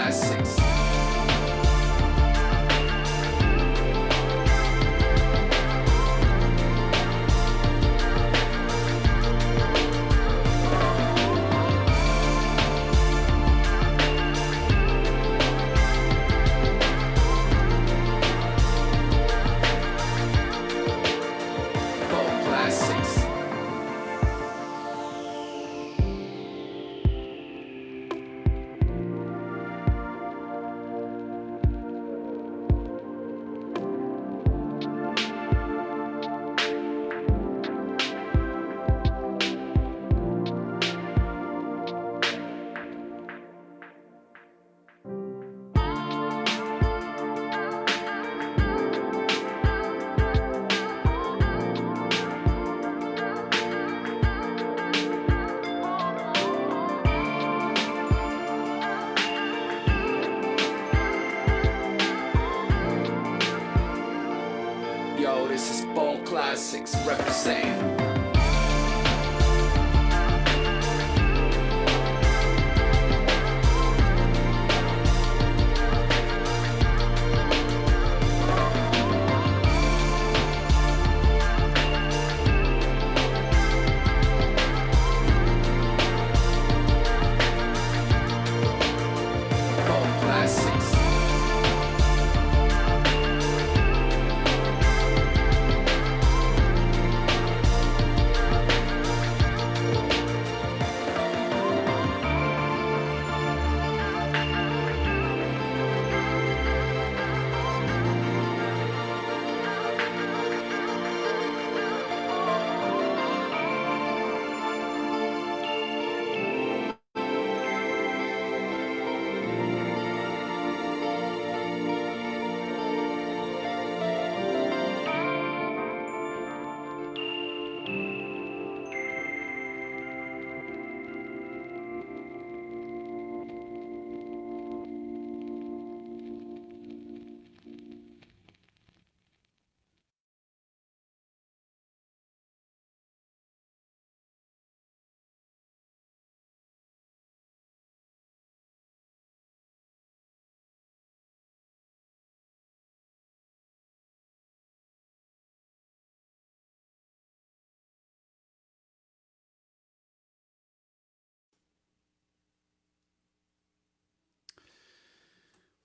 classics. Yo, this is Bone Classics represent.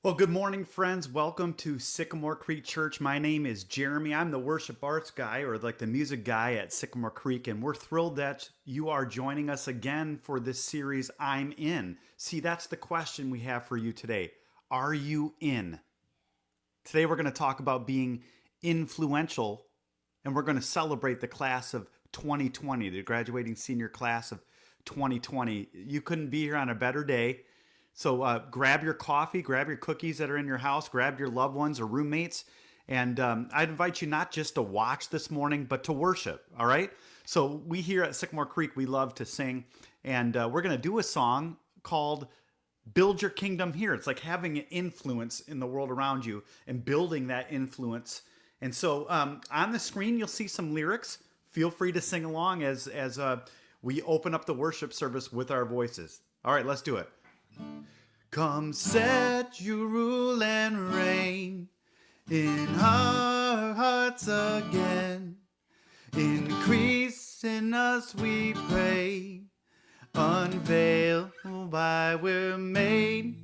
Well, good morning, friends. Welcome to Sycamore Creek Church. My name is Jeremy. I'm the worship arts guy, or like the music guy at Sycamore Creek, and we're thrilled that you are joining us again for this series, I'm In. See, that's the question we have for you today. Are you in? Today, we're going to talk about being influential, and we're going to celebrate the class of 2020, the graduating senior class of 2020. You couldn't be here on a better day. So grab your coffee, grab your cookies that are in your house, grab your loved ones or roommates. And I'd invite you not just to watch this morning, but to worship, all right? So we here at Sycamore Creek, we love to sing. And we're going to do a song called Build Your Kingdom Here. It's like having an influence in the world around you and building that influence. And so on the screen, you'll see some lyrics. Feel free to sing along as we open up the worship service with our voices. All right, let's do it. Come set your rule and reign in our hearts again. Increase in us, we pray. Unveil why we're made.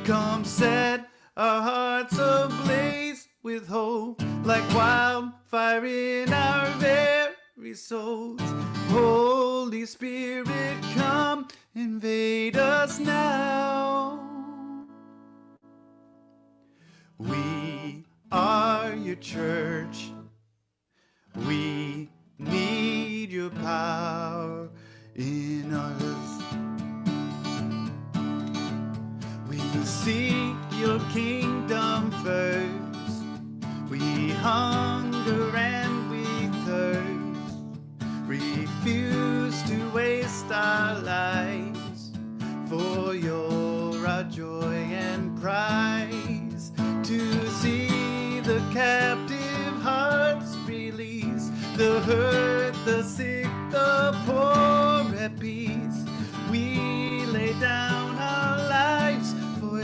Come set our hearts ablaze with hope, like wildfire in our very souls. Holy Spirit, come invade us now. We are your church. We need your power in us. We seek your kingdom first. We hunger and we thirst. Refuse to waste our lives, for you're our joy and prize. To see the captive hearts release, the hurt, the sick, the poor at peace. We lay down our lives for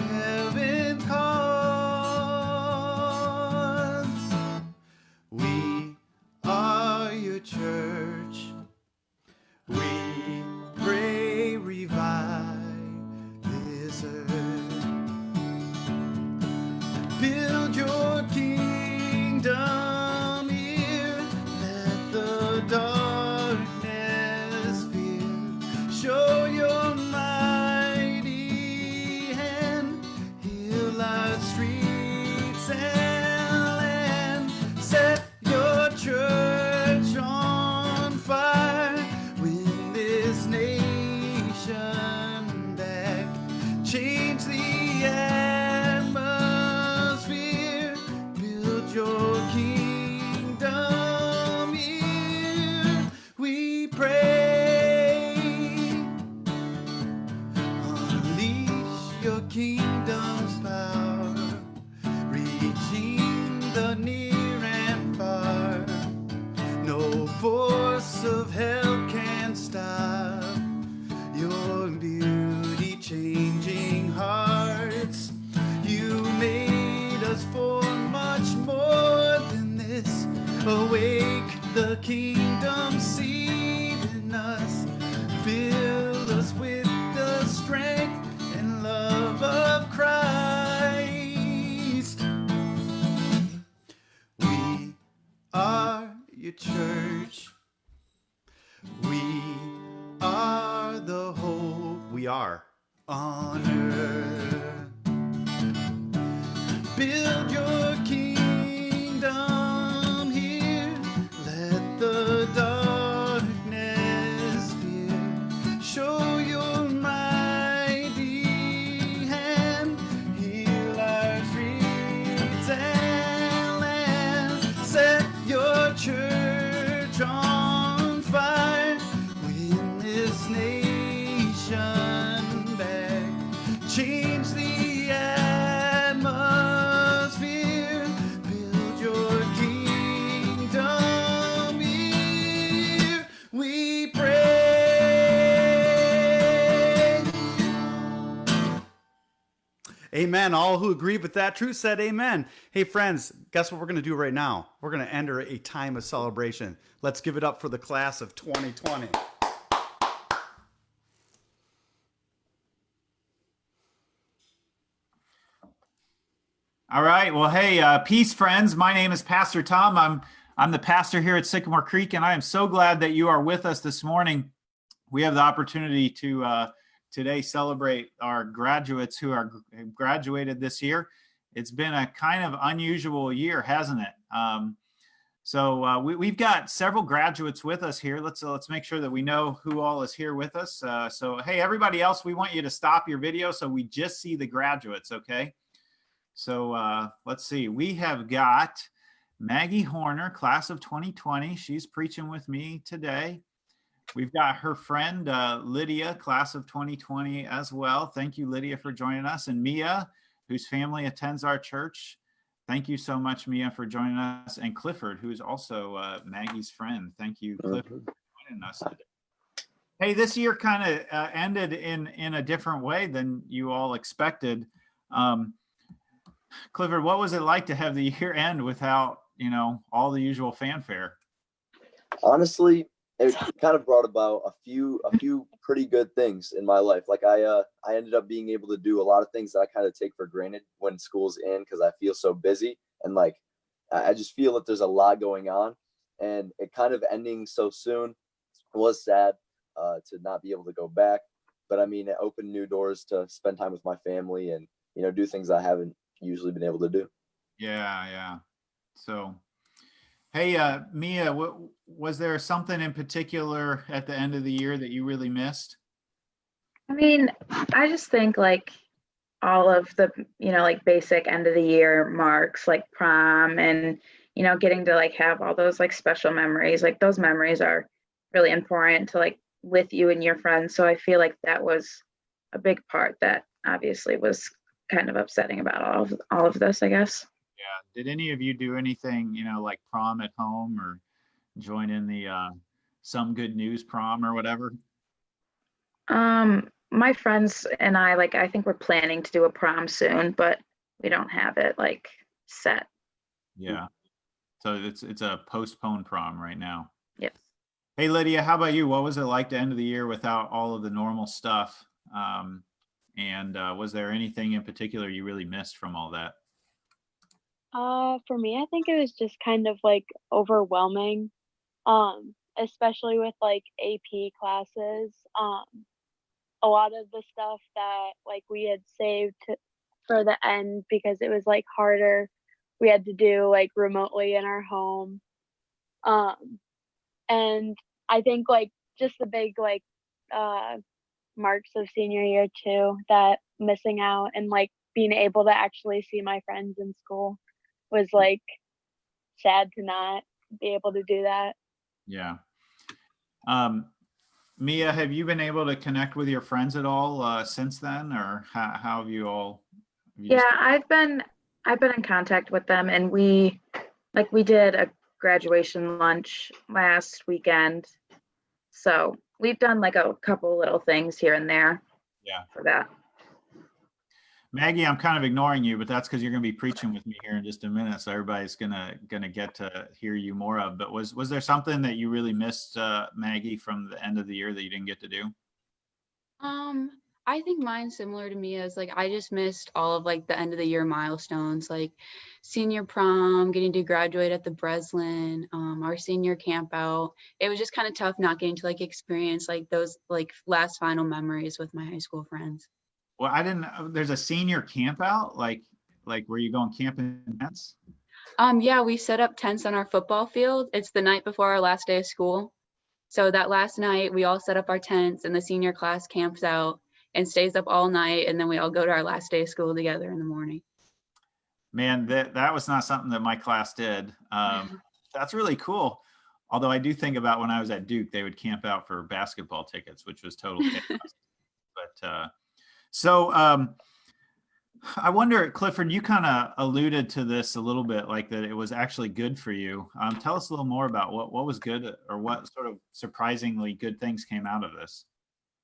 kingdom's power, reaching the near and far. No force of hell can stop your beauty changing hearts. You made us for much more than this. Awake the kingdom seed in us. Fill us with the strength and love of Christ. We are your church. We are the hope. We are on earth. Build your kingdom here. Let the darkness fear. Show your mighty hand. Heal our streets and land. Set your church on fire. Win this nation back. Change the atmosphere. Build your kingdom here. We pray. Amen. All who agree with that truth said amen. Hey friends, guess what we're going to do right now? We're going to enter a time of celebration. Let's give it up for the class of 2020. All right. Well, hey, peace, friends. My name is Pastor Tom. I'm the pastor here at Sycamore Creek, and I am so glad that you are with us this morning. We have the opportunity to today celebrate our graduates who are graduated this year. It's been a kind of unusual year, hasn't it? So we've got several graduates with us here. Let's make sure that we know who all is here with us. So hey, everybody else, we want you to stop your video so we just see the graduates, okay? So let's see. We have got Maggie Horner, class of 2020. She's preaching with me today. We've got her friend Lydia, class of 2020 as well. Thank you, Lydia, for joining us. And Mia, whose family attends our church. Thank you so much, Mia, for joining us. And Clifford, who's also Maggie's friend. Thank you, Clifford, for joining us today. Hey, this year kind of ended in a different way than you all expected. Clifford, what was it like to have the year end without, all the usual fanfare? Honestly, it kind of brought about a few pretty good things in my life. Like I ended up being able to do a lot of things that I kind of take for granted when school's in, because I feel so busy, and like I just feel that there's a lot going on, and it kind of ending so soon was sad to not be able to go back. But I mean, it opened new doors to spend time with my family and do things I haven't usually been able to do. Yeah. So, hey, Mia, was there something in particular at the end of the year that you really missed? I mean, I just think like all of the, like basic end of the year marks, like prom and, getting to like have all those like special memories, like those memories are really important to like with you and your friends. So I feel like that was a big part that obviously was kind of upsetting about all of this, I guess. Yeah. Did any of you do anything, like prom at home or join in the some good news prom or whatever? My friends and I think we're planning to do a prom soon, but we don't have it like set. Yeah. So it's a postponed prom right now. Yes. Hey, Lydia, how about you? What was it like to end of the year without all of the normal stuff? And was there anything in particular you really missed from all that? For me, I think it was just kind of like overwhelming, especially with like AP classes. A lot of the stuff that like we had saved for the end because it was like harder, we had to do like remotely in our home. And I think like just the big like marks of senior year too, that missing out and like being able to actually see my friends in school was like sad to not be able to do that. Yeah. Mia, have you been able to connect with your friends at all since then, or how have you all? Have you Yeah, just- I've been in contact with them, and we did a graduation lunch last weekend. So we've done like a couple little things here and there Yeah. for that. Maggie, I'm kind of ignoring you, but that's because you're going to be preaching with me here in just a minute, so everybody's gonna get to hear you more of. But was there something that you really missed, Maggie, from the end of the year that you didn't get to do? I think mine's similar to me, as like I just missed all of like the end of the year milestones, like senior prom, getting to graduate at the Breslin, our senior camp out. It was just kind of tough not getting to like experience like those like last final memories with my high school friends. Well, I didn't. There's a senior camp out, like where you go and camp in tents. Yeah, we set up tents on our football field. It's the night before our last day of school. So that last night we all set up our tents and the senior class camps out and stays up all night, and then we all go to our last day of school together in the morning. Man, that was not something that my class did. That's really cool. Although I do think about when I was at Duke, they would camp out for basketball tickets, which was total chaos. But so I wonder, Clifford, you kind of alluded to this a little bit, like that it was actually good for you. Tell us a little more about what was good, or what sort of surprisingly good things came out of this.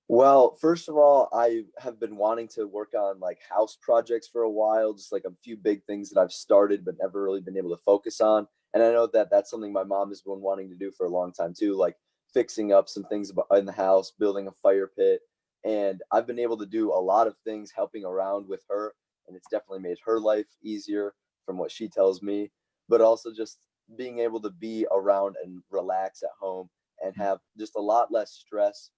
Well, first of all, I have been wanting to work on like house projects for a while, just like a few big things that I've started but never really been able to focus on. And I know that that's something my mom has been wanting to do for a long time too, like fixing up some things in the house, building a fire pit. And I've been able to do a lot of things helping around with her, and it's definitely made her life easier from what she tells me, but also just being able to be around and relax at home and have just a lot less stress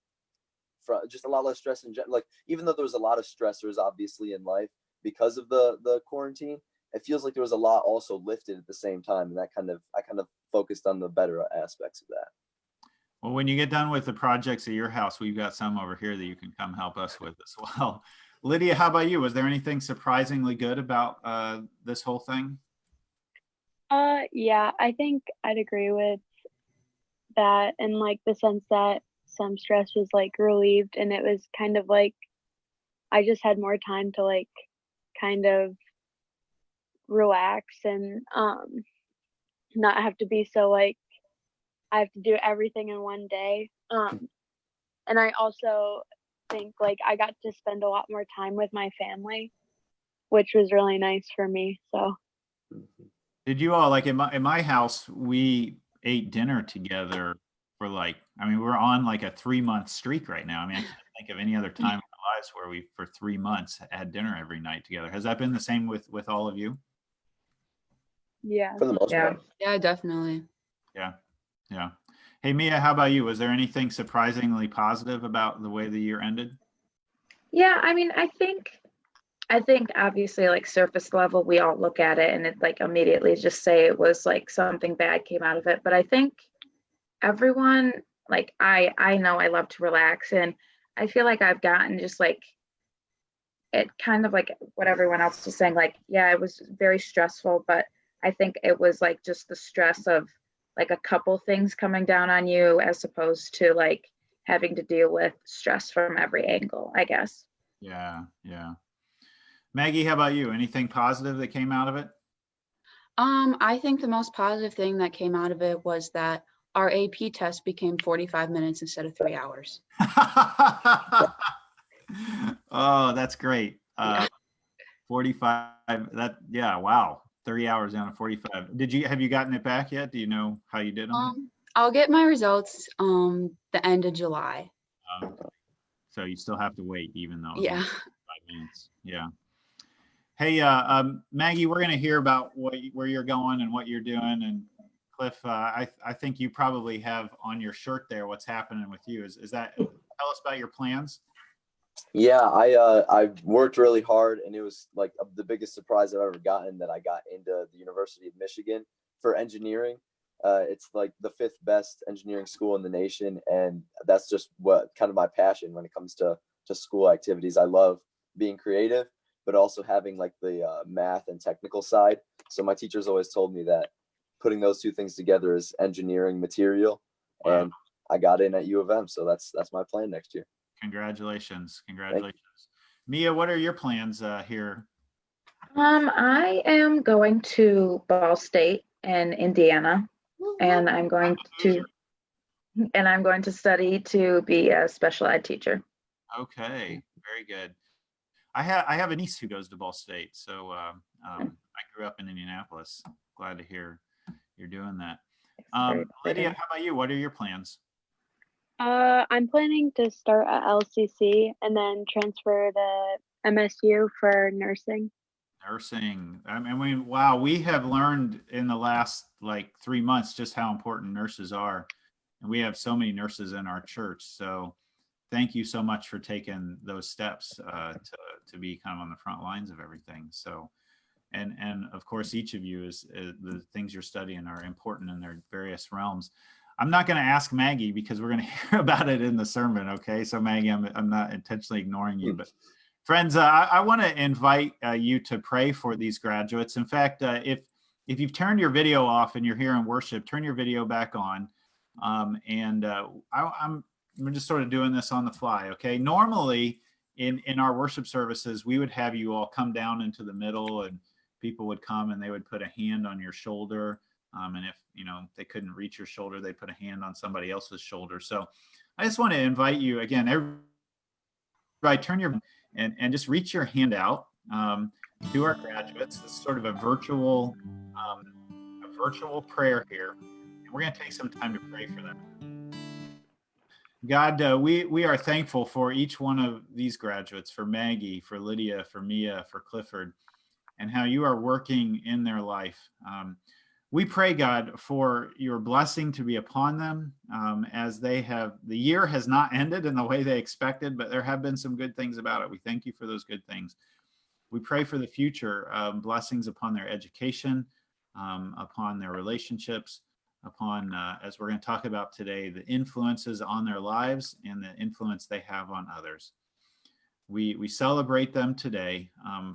in general. Like, even though there was a lot of stressors obviously in life because of the quarantine, it feels like there was a lot also lifted at the same time, and I kind of focused on the better aspects of that. Well, when you get done with the projects at your house, we've got some over here that you can come help us with as well. Lydia, how about you? Was there anything surprisingly good about this whole thing? Yeah, I think I'd agree with that, in like the sense that some stress was like relieved, and it was kind of like I just had more time to like kind of relax and not have to be so like I have to do everything in one day. And I also think like I got to spend a lot more time with my family, which was really nice for me. So Did you all, like in my house, we ate dinner together for like, I mean, we're on like a 3-month streak right now. I mean, I can't think of any other time in our lives where we, for 3 months, had dinner every night together. Has that been the same with all of you? yeah. For the most part. Yeah, definitely. Yeah. Yeah. Hey, Mia, how about you? Was there anything surprisingly positive about the way the year ended? Yeah, I mean, I think obviously like surface level, we all look at it and it like immediately just say it was like something bad came out of it. But I think everyone, like I know I love to relax, and I feel like I've gotten just like it kind of like what everyone else was saying, like, yeah, it was very stressful, but I think it was like just the stress of like a couple things coming down on you as opposed to like having to deal with stress from every angle, I guess. Yeah. Yeah. Maggie, how about you? Anything positive that came out of it? I think the most positive thing that came out of it was that our AP test became 45 minutes instead of 3 hours. Oh, that's great. Yeah. 45, yeah, wow. 30 hours down to 45. Have you gotten it back yet? Do you know how you did on it? I'll get my results the end of July. So you still have to wait, even though Yeah. 5 minutes. Yeah. Hey, Maggie, we're going to hear about where you're going and what you're doing. And Cliff, I think you probably have on your shirt there what's happening with you. Is that, tell us about your plans? Yeah, I worked really hard, and it was like the biggest surprise I've ever gotten that I got into the University of Michigan for engineering. It's like the 5th best engineering school in the nation, and that's just what kind of my passion when it comes to school activities. I love being creative, but also having like the math and technical side. So my teachers always told me that putting those two things together is engineering material. Wow. And I got in at U of M. So that's my plan next year. Congratulations. Mia, what are your plans here? I am going to Ball State in Indiana, and I'm going to study to be a special ed teacher. Okay, very good. I have a niece who goes to Ball State, so I grew up in Indianapolis. Glad to hear you're doing that. Lydia, how about you? What are your plans? I'm planning to start at LCC and then transfer to MSU for nursing. Nursing. I mean, wow, we have learned in the last like 3 months just how important nurses are. And we have so many nurses in our church. So thank you so much for taking those steps to be kind of on the front lines of everything. So, and of course, each of you is the things you're studying are important in their various realms. I'm not going to ask Maggie because we're going to hear about it in the sermon. Okay. So Maggie, I'm not intentionally ignoring you, but friends, I want to invite you to pray for these graduates. In fact, if you've turned your video off and you're here in worship, turn your video back on. I'm just sort of doing this on the fly. Okay. Normally in our worship services, we would have you all come down into the middle and people would come and they would put a hand on your shoulder. And if, they couldn't reach your shoulder, they put a hand on somebody else's shoulder. So I just want to invite you again, everybody turn your and just reach your hand out to our graduates. It's sort of a virtual prayer here. And we're going to take some time to pray for them. God, we are thankful for each one of these graduates, for Maggie, for Lydia, for Mia, for Clifford, and how you are working in their life. We pray, God, for your blessing to be upon them as the year has not ended in the way they expected, but there have been some good things about it. We thank you for those good things. We pray for the future, blessings upon their education, upon their relationships, upon, as we're going to talk about today, the influences on their lives and the influence they have on others. We celebrate them today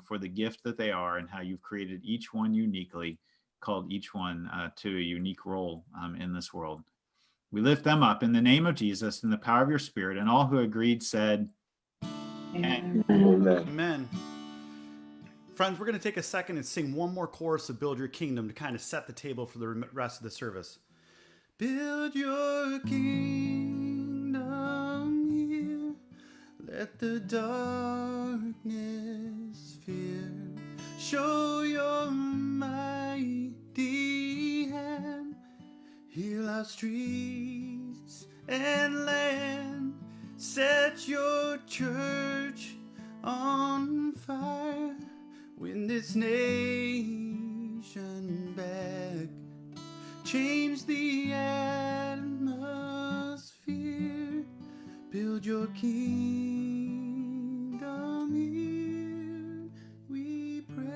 for the gift that they are and how you've created each one uniquely, called each one to a unique role in this world. We lift them up in the name of Jesus and the power of your Spirit, and all who agreed said, Amen. Amen. Friends, we're going to take a second and sing one more chorus of Build Your Kingdom to kind of set the table for the rest of the service. Build your kingdom here, let the darkness fear, show your mighty hand, heal our streets and land, set your church on fire, win this nation back, change the atmosphere, build your kingdom here, we pray.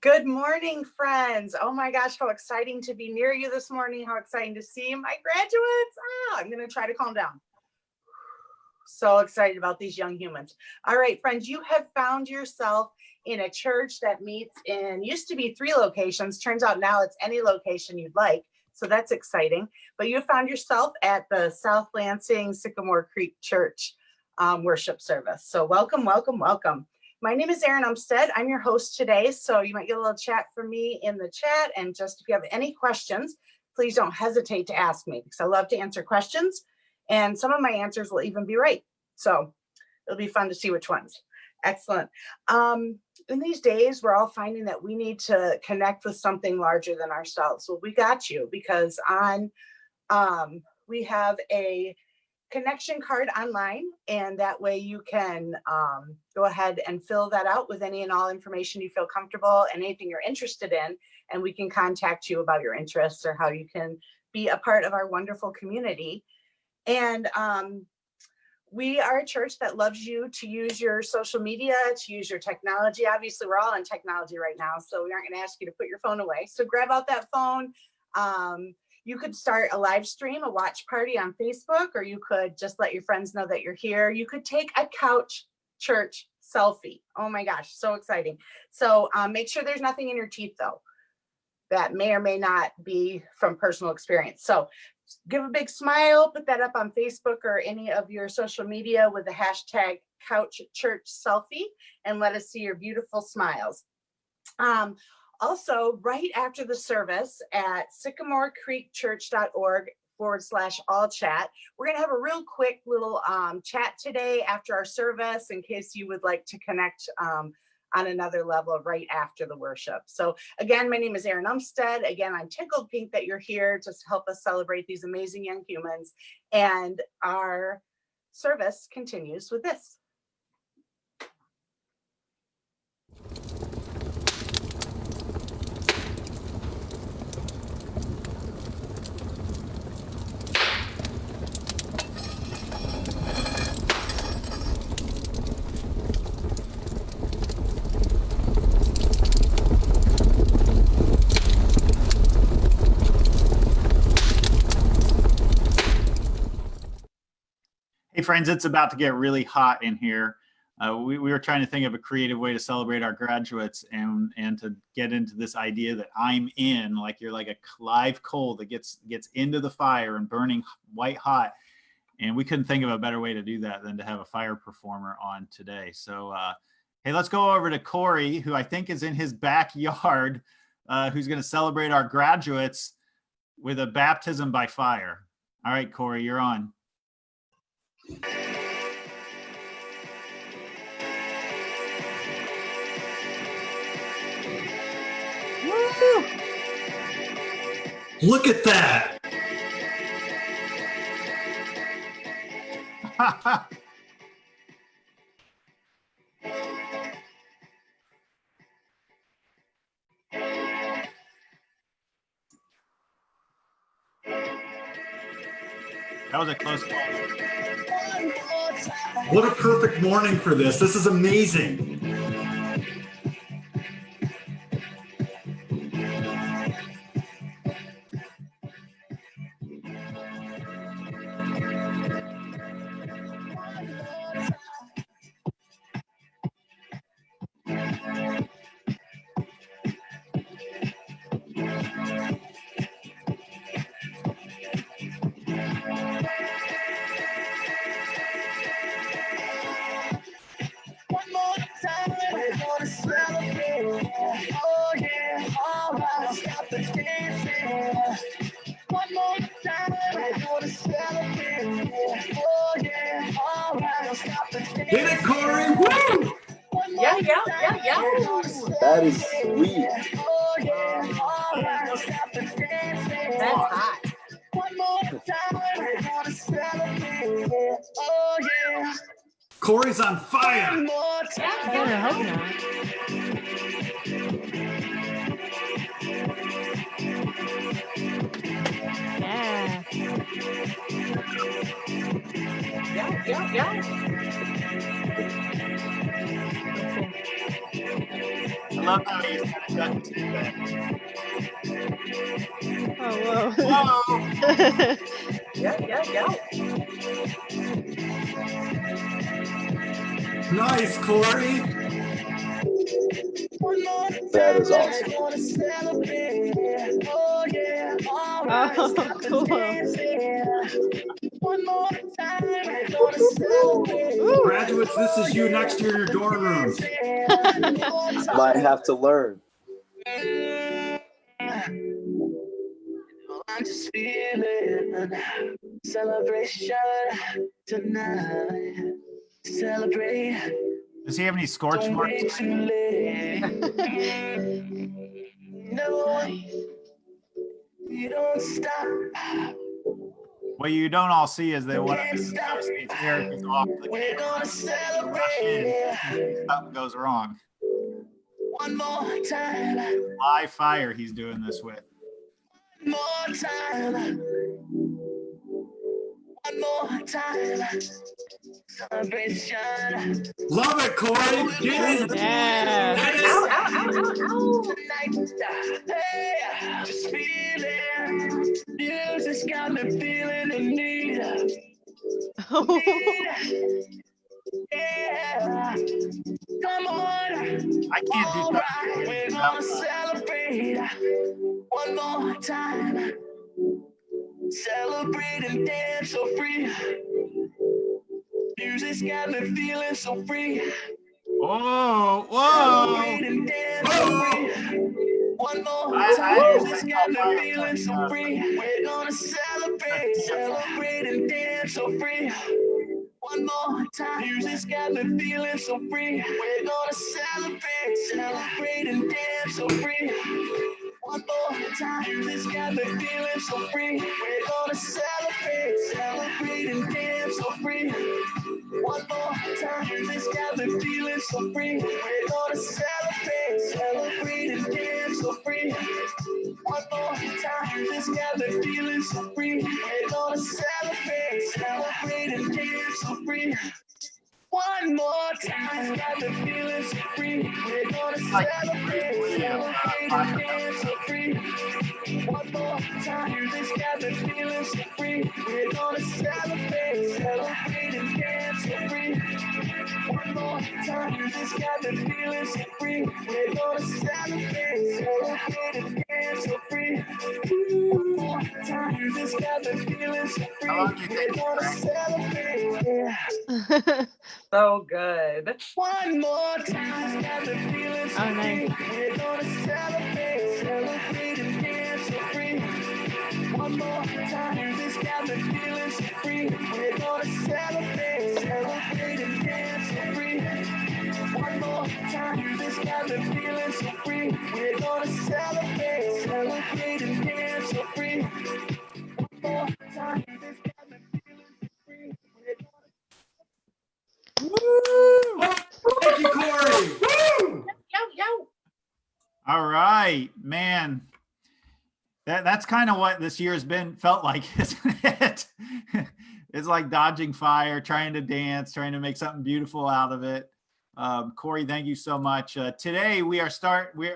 Good morning, friends. Oh my gosh, how exciting to be near you this morning. How exciting to see my graduates. I'm going to try to calm down. So excited about these young humans. All right, friends, you have found yourself in a church that meets in, used to be 3 locations. Turns out now it's any location you'd like. So that's exciting. But you found yourself at the South Lansing Sycamore Creek Church worship service. So welcome, welcome, welcome. My name is Erin Umstead. I'm your host today. So you might get a little chat from me in the chat. And just if you have any questions, please don't hesitate to ask me because I love to answer questions. And some of my answers will even be right. So it'll be fun to see which ones. Excellent. In these days, we're all finding that we need to connect with something larger than ourselves. Well, we got you because we have a connection card online, and that way you can go ahead and fill that out with any and all information you feel comfortable and anything you're interested in, and we can contact you about your interests or how you can be a part of our wonderful community. And we are a church that loves you to use your social media, to use your technology. Obviously, we're all on technology right now, so we aren't going to ask you to put your phone away. So grab out that phone. You could start a live stream, a watch party on Facebook, or you could just let your friends know that you're here. You could take a couch church selfie. Oh my gosh, so exciting. So make sure there's nothing in your teeth though. That may or may not be from personal experience. So give a big smile, put that up on Facebook or any of your social media with the hashtag Couch Church Selfie, and let us see your beautiful smiles. Also, right after the service at sycamorecreekchurch.org/all chat, we're going to have a real quick little chat today after our service in case you would like to connect on another level right after the worship. So again, my name is Erin Umstead. Again, I'm tickled pink that you're here to help us celebrate these amazing young humans. And our service continues with this. Hey friends, it's about to get really hot in here. We were trying to think of a creative way to celebrate our graduates and to get into this idea that I'm in, like you're like a live coal that gets into the fire and burning white hot. And we couldn't think of a better way to do that than to have a fire performer on today. So, hey, let's go over to Corey, who I think is in his backyard, who's going to celebrate our graduates with a baptism by fire. All right, Corey, you're on. Woo! Look at that. That was a close call. What a perfect morning for this. This is amazing. Get it, Corey! Woo! Yeah. That is sweet. That's hot. Corey's on fire! I hope not. Yeah. I love how he's kind of done his thing back. Oh, whoa. Whoa! Yeah. Nice, Corey! That is awesome. Oh, cool. Graduates, this is you next year in your dorm rooms. Might have to learn. I'm just feeling celebration tonight. Celebrate. Does he have any scorch marks? No, you don't stop. What you don't all see is that what Eric is off. We're gonna celebrate. Something goes wrong. One more time. Live fire he's doing this with. One more time. One more time. Celebration. Love it, Corey! Get it! Yeah. Get it! Tonight, hey, just feeling. Music's got me feeling the need. Yeah, come on. I can't do All that. right, we're gonna celebrate one more time. Celebrate and dance so free. Music's got me feeling so free. Whoa, Celebrate whoa. and dance so free. One more I time. think Music's I'll got me fire feeling so my, free. We're gonna celebrate, celebrate and dance so free. One more time. Music's got me feeling so free. We're gonna celebrate, celebrate and dance so free. One more time. Music's got me feeling so free. We're gonna celebrate, celebrate and dance so free. One more time. Music's got me feeling so free. We're gonna celebrate, celebrate and dance so free. One more time. Music's got me feeling so free. We're gonna celebrate, celebrate and dance so free. One more time, it's got me feeling so free. We're gonna celebrate, celebrate and dance so free. One more time, it's got me feeling so free. We're gonna celebrate, celebrate and dance so free. One more time, it's got me feeling so free. We're gonna celebrate, celebrate and dance so free. One more time, it's got me feeling so free. We're gonna celebrate, yeah. So good. One more time, got the feeling so Oh, nice. free. We're gonna celebrate, celebrate and dance so free. One more time, this got the feeling so free. We're gonna celebrate, celebrate and dance so free. One more time, this got the feeling so free. We're gonna celebrate, celebrate and dance so free. One more time, this got the feeling so free. We're gonna Woo! Thank you, Corey. Woo! Yo. All right, man. That's kind of what this year's felt like, isn't it? It's like dodging fire, trying to dance, trying to make something beautiful out of it. Corey, thank you so much. Today we're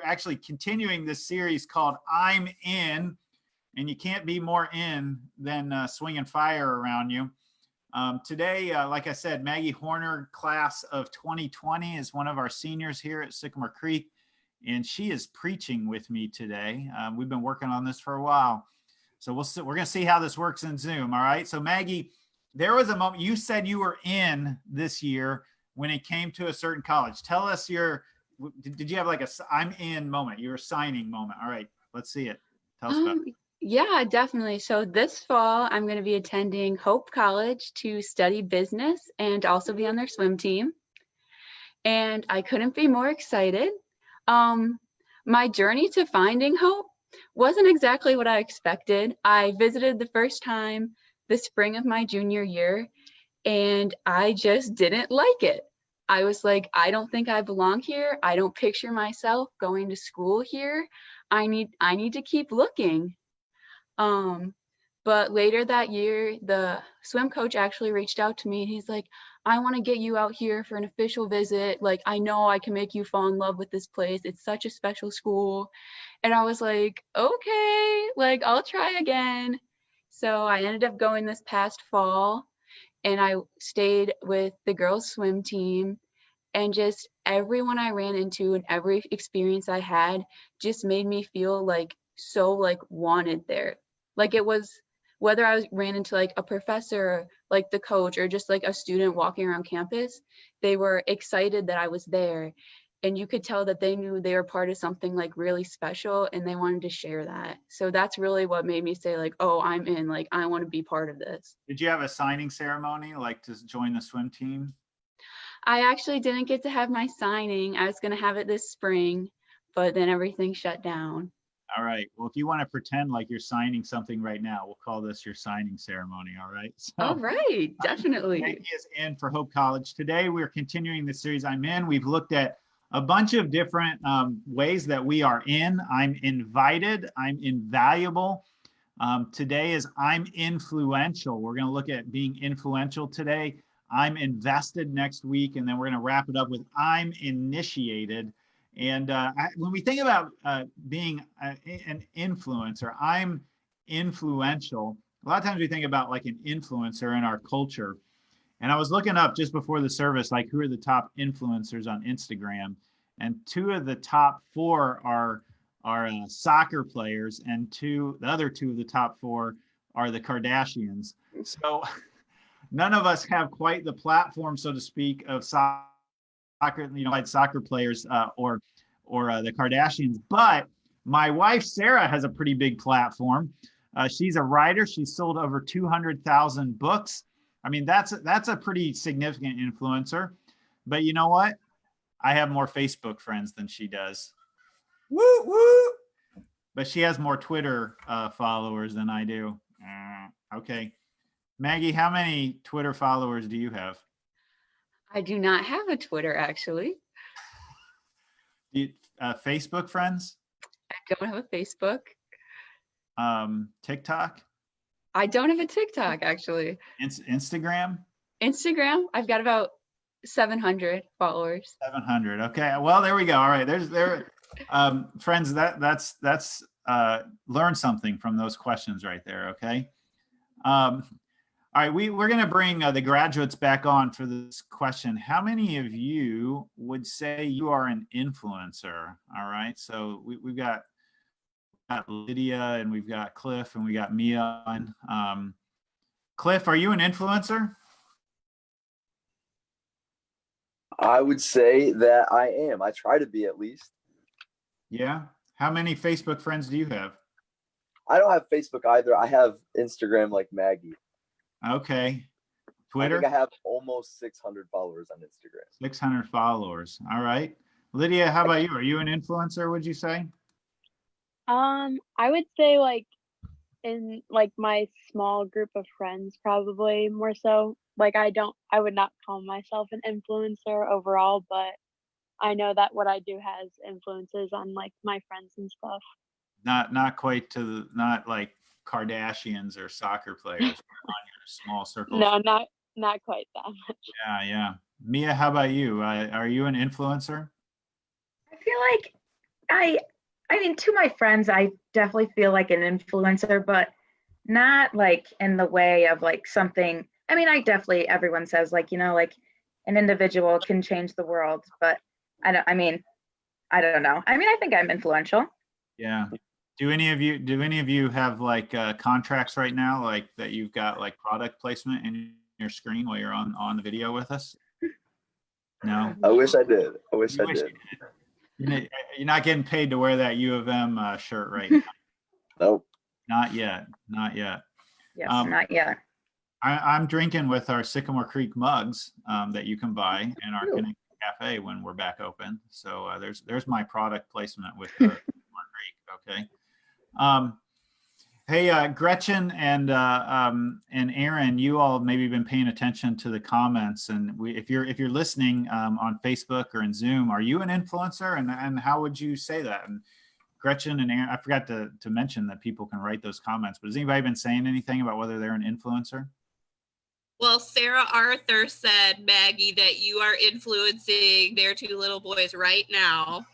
actually continuing this series called I'm In, and you can't be more in than swinging fire around you. Today, like I said, Maggie Horner, class of 2020, is one of our seniors here at Sycamore Creek, and she is preaching with me today. We've been working on this for a while, so we're going to see how this works in Zoom. All right. So Maggie, there was a moment you said you were in this year when it came to a certain college. Tell us did you have like a I'm in moment, your signing moment? All right, let's see it. Tell us about it. Yeah, definitely. So this fall, I'm going to be attending Hope College to study business and also be on their swim team. And I couldn't be more excited. My journey to finding Hope wasn't exactly what I expected. I visited the first time the spring of my junior year, and I just didn't like it. I was like, I don't think I belong here. I don't picture myself going to school here. I need to keep looking. But later that year, the swim coach actually reached out to me and he's like, I want to get you out here for an official visit. Like, I know I can make you fall in love with this place. It's such a special school. And I was like, okay, like I'll try again. So I ended up going this past fall and I stayed with the girls swim team, and just everyone I ran into and every experience I had just made me feel like so like wanted there. Like it was, whether I ran into like a professor, like the coach, or just like a student walking around campus, they were excited that I was there. And you could tell that they knew they were part of something like really special and they wanted to share that. So that's really what made me say like, oh, I'm in, like, I want to be part of this. Did you have a signing ceremony, like to join the swim team? I actually didn't get to have my signing. I was going to have it this spring, but then everything shut down. All right. Well, if you want to pretend like you're signing something right now, we'll call this your signing ceremony. All right. So, all right. Definitely. Maggie is in for Hope College. Today, we're continuing the series I'm In. We've looked at a bunch of different ways that we are in. I'm invited. I'm invaluable. Today is I'm influential. We're going to look at being influential today. I'm invested next week. And then we're going to wrap it up with I'm initiated. And when we think about being an influencer, I'm influential. A lot of times we think about like an influencer in our culture. And I was looking up just before the service, like who are the top influencers on Instagram, and 2 of the top 4 are soccer players, and the other 2 of the top 4 are the Kardashians. So none of us have quite the platform, so to speak, of soccer, like soccer players or the Kardashians. But my wife Sarah has a pretty big platform. She's a writer. She's sold over 200,000 books. I mean, that's a pretty significant influencer. But you know what? I have more Facebook friends than she does. Woo woo. But she has more Twitter followers than I do. Okay. Maggie, how many Twitter followers do you have? I do not have a Twitter, actually. Facebook friends? I don't have a Facebook. TikTok? I don't have a TikTok, actually. Instagram? Instagram, I've got about 700 followers. 700. Okay. Well, there we go. All right. Friends, that's learn something from those questions right there. Okay. All right. We're going to bring the graduates back on for this question. How many of you would say you are an influencer? All right. So we've got Lydia, and we've got Cliff, and we got Mia on. Cliff, are you an influencer? I would say that I am. I try to be, at least. Yeah. How many Facebook friends do you have? I don't have Facebook either. I have Instagram like Maggie. Okay. Twitter? I think I have almost 600 followers on Instagram. 600 followers. All right. Lydia, how about you? Are you an influencer, would you say? I would say like in like my small group of friends, probably more so. Like I would not call myself an influencer overall, but I know that what I do has influences on like my friends and stuff. Not quite not like Kardashians or soccer players on your small circles. No, not quite that much. Yeah. Mia, how about you? Are you an influencer? I feel like I mean, to my friends, I definitely feel like an influencer, but not like in the way of like something. I mean, everyone says like, like an individual can change the world, but I don't know. I mean, I think I'm influential. Yeah. Do any of you have like contracts right now, like that you've got like product placement in your screen while you're on the video with us? No. I wish I did. You wish you did. You're not getting paid to wear that U of M shirt right now. Nope. Not yet. Yes, not yet. I'm drinking with our Sycamore Creek mugs that you can buy in our Connect Cafe when we're back open. So there's my product placement with Sycamore Creek. Okay. Hey, Gretchen and Aaron, you all maybe been paying attention to the comments, and if you're listening on Facebook or in Zoom, are you an influencer, and how would you say that? And Gretchen and Aaron, I forgot to mention that people can write those comments, but has anybody been saying anything about whether they're an influencer? Well, Sarah Arthur said, Maggie, that you are influencing their 2 little boys right now.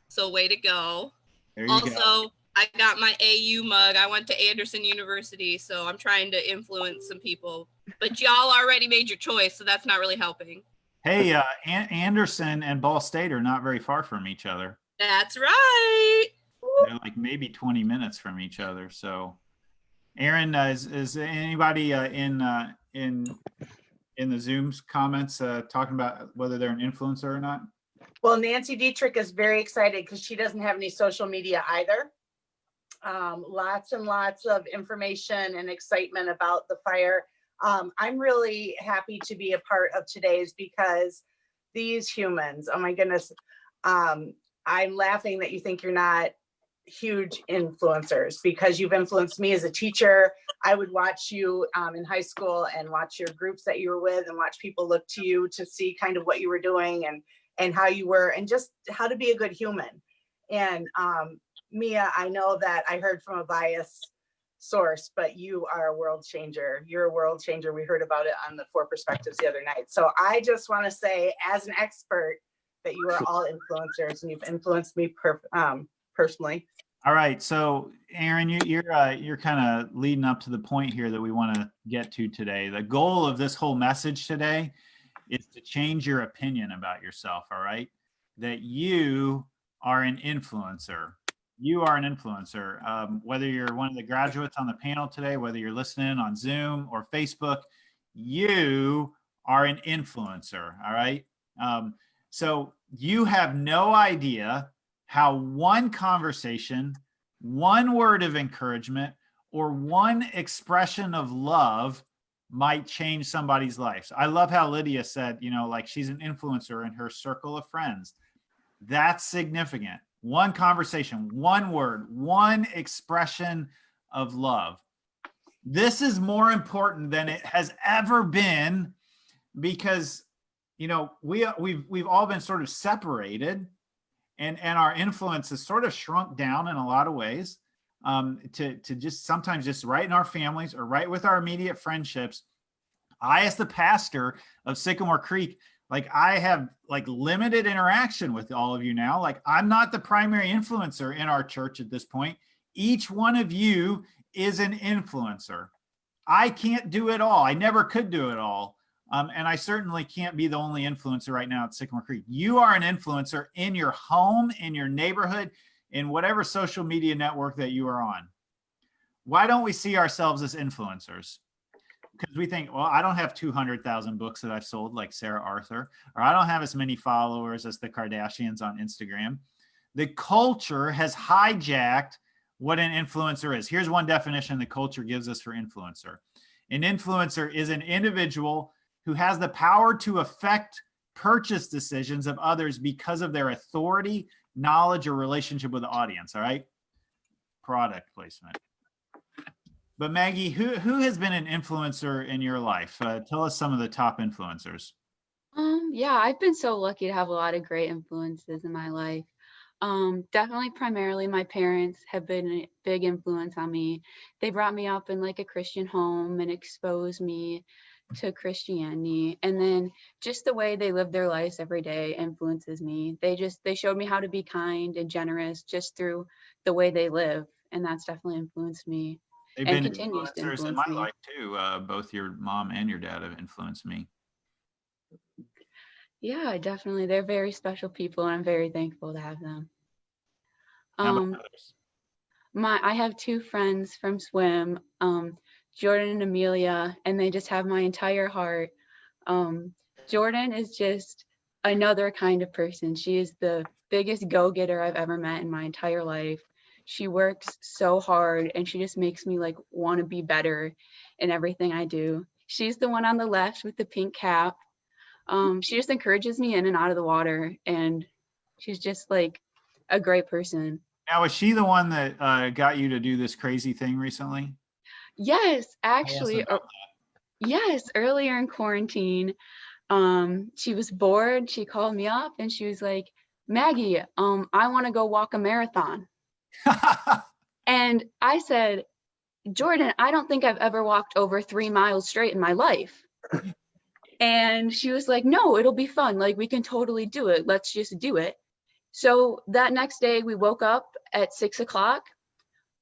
So way to go. There you go. I got my AU mug. I went to Anderson University, so I'm trying to influence some people. But y'all already made your choice, so that's not really helping. Hey, Anderson and Ball State are not very far from each other. That's right. They're like maybe 20 minutes from each other. So, Aaron, is anybody in the Zoom's comments talking about whether they're an influencer or not? Well, Nancy Dietrich is very excited because she doesn't have any social media either. Lots and lots of information and excitement about the fire. I'm really happy to be a part of today's because these humans, oh my goodness, I'm laughing that you think you're not huge influencers because you've influenced me as a teacher. I would watch you in high school and watch your groups that you were with and watch people look to you to see kind of what you were doing and how you were and just how to be a good human. And Mia, I know that I heard from a biased source, but you are a world changer. You're a world changer. We heard about it on the 4 Perspectives the other night. So I just want to say as an expert that you are all influencers and you've influenced me personally. All right, so Aaron, you're kind of leading up to the point here that we want to get to today. The goal of this whole message today is to change your opinion about yourself. All right, that you are an influencer. You are an influencer. Whether you're one of the graduates on the panel today, whether you're listening on Zoom or Facebook, you are an influencer. All right. So you have no idea how one conversation, one word of encouragement, or one expression of love might change somebody's life. So I love how Lydia said, like she's an influencer in her circle of friends. That's significant. One conversation, one word, one expression of love. This is more important than it has ever been because, we've all been sort of separated and our influence has sort of shrunk down in a lot of ways to just sometimes just right in our families or right with our immediate friendships. I, as the pastor of Sycamore Creek, I have limited interaction with all of you now. I'm not the primary influencer in our church at this point. Each one of you is an influencer. I can't do it all. I never could do it all. And I certainly can't be the only influencer right now at Sycamore Creek. You are an influencer in your home, in your neighborhood, in whatever social media network that you are on. Why don't we see ourselves as influencers? Because we think, well, I don't have 200,000 books that I've sold like Sarah Arthur, or I don't have as many followers as the Kardashians on Instagram. The culture has hijacked what an influencer is. Here's one definition the culture gives us for influencer. An influencer is an individual who has the power to affect purchase decisions of others because of their authority, knowledge, or relationship with the audience. All right. Product placement. But Maggie, who has been an influencer in your life? Tell us some of the top influencers. Yeah, I've been so lucky to have a lot of great influences in my life. Definitely primarily my parents have been a big influence on me. They brought me up in a Christian home and exposed me to Christianity. And then just the way they live their lives every day influences me. They showed me how to be kind and generous just through the way they live. And that's definitely influenced me. They've been influencers in my life too. Both your mom and your dad have influenced me. Yeah, definitely. They're very special people, and I'm very thankful to have them. How about others? I have two friends from swim, Jordan and Amelia, and they just have my entire heart. Jordan is just another kind of person. She is the biggest go-getter I've ever met in my entire life. She works so hard and she just makes me want to be better in everything I do. She's the one on the left with the pink cap. She just encourages me in and out of the water, and she's just a great person. Now, was she the one that got you to do this crazy thing recently? Yes, actually. Yes, earlier in quarantine, she was bored. She called me up and she was like, Maggie, I want to go walk a marathon. And I said, Jordan, I don't think I've ever walked over 3 miles straight in my life. And she was like, no, it'll be fun. We can totally do it. Let's just do it. So that next day we woke up at 6 o'clock.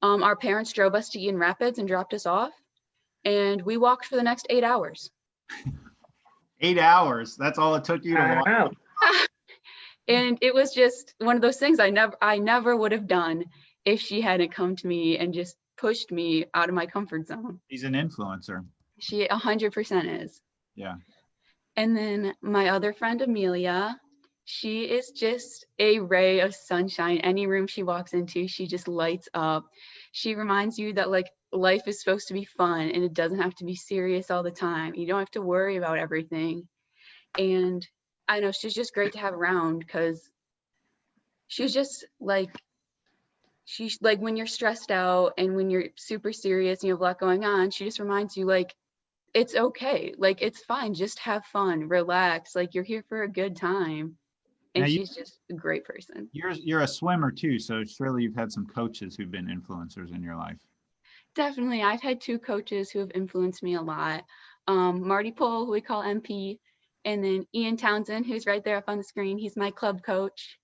Our parents drove us to Eaton Rapids and dropped us off. And we walked for the next 8 hours. 8 hours. That's all it took you to walk. And it was just one of those things I never would have done if she hadn't come to me and just pushed me out of my comfort zone. She's an influencer. She 100% is. Yeah. And then my other friend, Amelia, she is just a ray of sunshine. Any room she walks into, she just lights up. She reminds you that life is supposed to be fun and it doesn't have to be serious all the time. You don't have to worry about everything. And I know she's just great to have around because she's just she's when you're stressed out and when you're super serious and you have a lot going on, she just reminds you it's okay. It's fine. Just have fun, relax. You're here for a good time. And she's just a great person. You're a swimmer too. So surely you've had some coaches who've been influencers in your life. Definitely. I've had two coaches who have influenced me a lot. Marty Pohl, who we call MP, and then Ian Townsend, who's right there up on the screen. He's my club coach.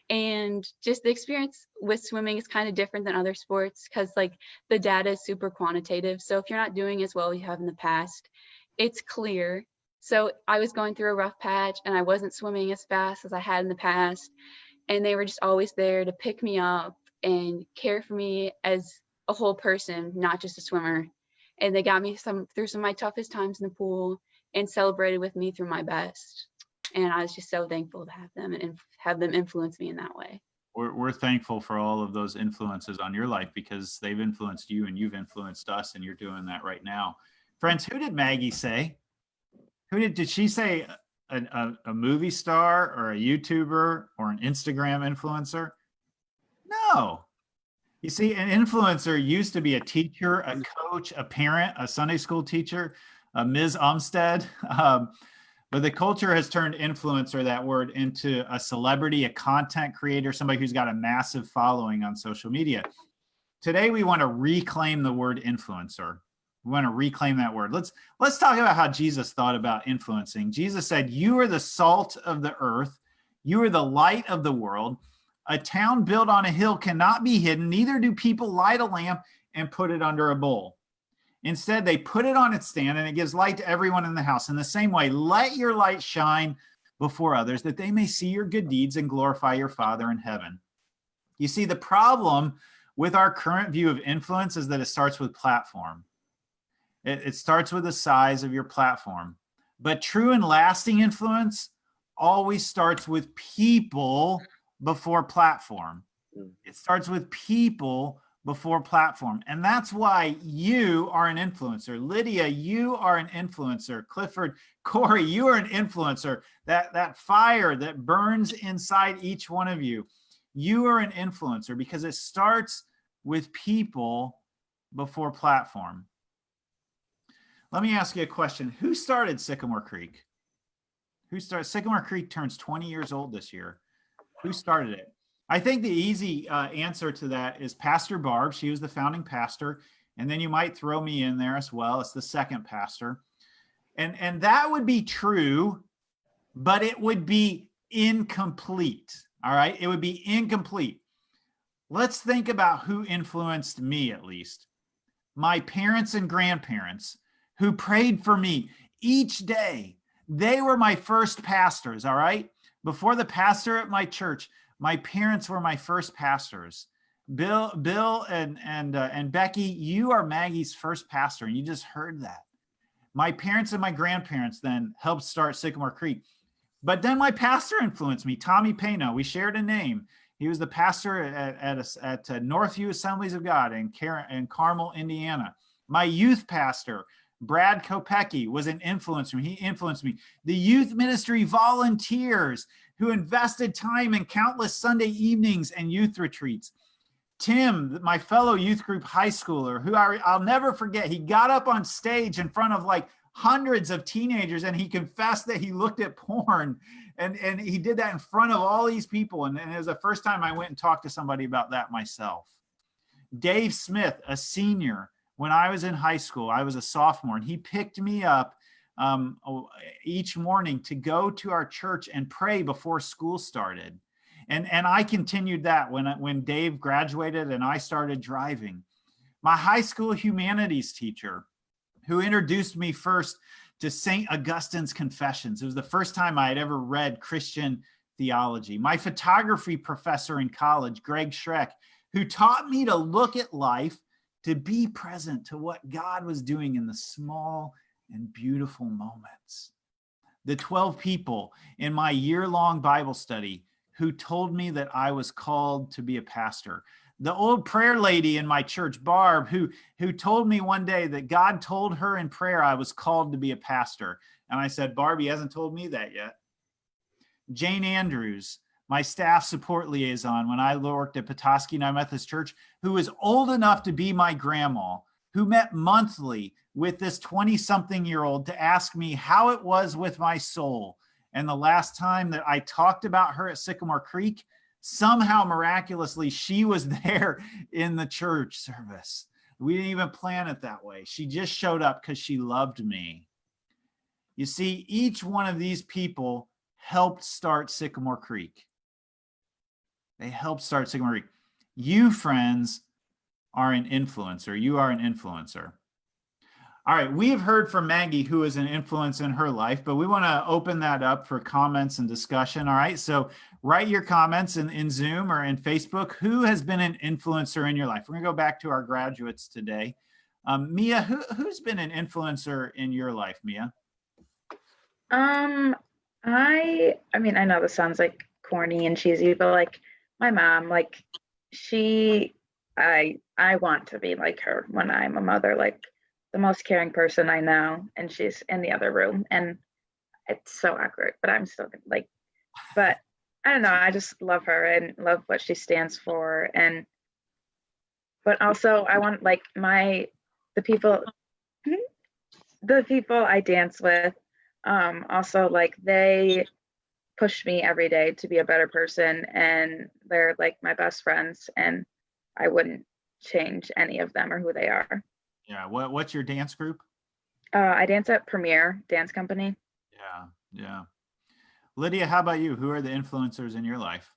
And just the experience with swimming is kind of different than other sports because like the data is super quantitative. So if you're not doing as well as you have in the past, it's clear. So I was going through a rough patch and I wasn't swimming as fast as I had in the past. And they were just always there to pick me up and care for me as a whole person, not just a swimmer. And they got me through some of my toughest times in the pool and celebrated with me through my best. And I was just so thankful to have them and have them influence me in that way. We're thankful for all of those influences on your life because they've influenced you and you've influenced us, and you're doing that right now. Friends, who did Maggie say? Did she say a movie star or a YouTuber or an Instagram influencer? No. You see, an influencer used to be a teacher, a coach, a parent, a Sunday school teacher, Ms. Umstead. But the culture has turned influencer, that word, into a celebrity, a content creator, somebody who's got a massive following on social media. Today, we want to reclaim the word influencer. We want to reclaim that word. Let's talk about how Jesus thought about influencing. Jesus said, "You are the salt of the earth. You are the light of the world. A town built on a hill cannot be hidden. Neither do people light a lamp and put it under a bowl. Instead, they put it on its stand and it gives light to everyone in the house. In the same way, let your light shine before others that they may see your good deeds and glorify your Father in heaven." You see, the problem with our current view of influence is that it starts with platform. It starts with the size of your platform. But true and lasting influence always starts with people before platform. It starts with people before platform. And that's why you are an influencer. Lydia, you are an influencer. Clifford, Corey, you are an influencer. That fire that burns inside each one of you, you are an influencer because it starts with people before platform. Let me ask you a question. Who started Sycamore Creek? Sycamore Creek turns 20 years old this year. Who started it? I think the easy answer to that is Pastor Barb. She was the founding pastor. And then you might throw me in there as well. It's the second pastor. And that would be true, but it would be incomplete. All right? It would be incomplete. Let's think about who influenced me, at least. My parents and grandparents who prayed for me each day. They were my first pastors, all right? Before the pastor at my church, my parents were my first pastors. Bill and Becky, you are Maggie's first pastor, and you just heard that. My parents and my grandparents then helped start Sycamore Creek. But then my pastor influenced me, Tommy Pano. We shared a name. He was the pastor at Northview Assemblies of God in Carmel, Indiana. My youth pastor, Brad Kopecki, was an influencer. He influenced me. The youth ministry volunteers who invested time in countless Sunday evenings and youth retreats. Tim, my fellow youth group high schooler, who I'll never forget, he got up on stage in front of like hundreds of teenagers and he confessed that he looked at porn. And he did that in front of all these people. And it was the first time I went and talked to somebody about that myself. Dave Smith, a senior, when I was in high school, I was a sophomore, and he picked me up each morning to go to our church and pray before school started. And I continued that when Dave graduated and I started driving. My high school humanities teacher, who introduced me first to St. Augustine's Confessions. It was the first time I had ever read Christian theology. My photography professor in college, Greg Schreck, who taught me to look at life, to be present to what God was doing in the small and beautiful moments. The 12 people in my year-long Bible study who told me that I was called to be a pastor. The old prayer lady in my church, Barb, who told me one day that God told her in prayer I was called to be a pastor. And I said, Barb, he hasn't told me that yet. Jane Andrews, my staff support liaison when I worked at Petoskey United Methodist Church, who was old enough to be my grandma, who met monthly with this 20-something-year-old to ask me how it was with my soul. And the last time that I talked about her at Sycamore Creek, somehow miraculously, she was there in the church service. We didn't even plan it that way. She just showed up because she loved me. You see, each one of these people helped start Sycamore Creek. They helped start Sycamore Creek. You, friends, are an influencer. You are an influencer. All right, we have heard from Maggie, who is an influence in her life, but we want to open that up for comments and discussion. All right, so write your comments in Zoom or in Facebook. Who has been an influencer in your life? We're going to go back to our graduates today. Mia, who's been an influencer in your life, Mia? I mean, I know this sounds like corny and cheesy, but like my mom, like I want to be like her when I'm a mother, like the most caring person I know, and she's in the other room, and it's so awkward, but I'm still like, but I don't know, I just love her and love what she stands for. And but also I want like the people I dance with, also like they push me every day to be a better person, and they're like my best friends, and I wouldn't change any of them or who they are. Yeah, what's your dance group? I dance at Premier Dance Company. Yeah. Lydia, how about you? Who are the influencers in your life?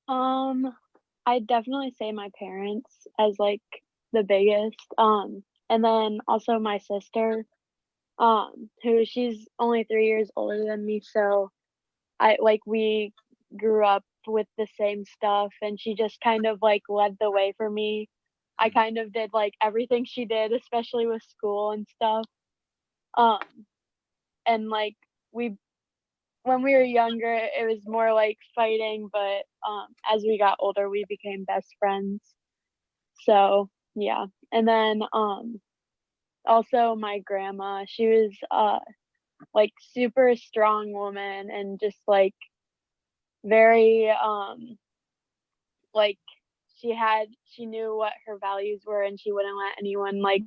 I'd definitely say my parents as like the biggest. And then also my sister, who she's only 3 years older than me, so we grew up with the same stuff, and she just kind of like led the way for me. I kind of did like everything she did, especially with school and stuff. And like when we were younger, it was more like fighting, but as we got older, we became best friends. So yeah. And then also my grandma, she was like super strong woman, and just like very like she knew what her values were, and she wouldn't let anyone like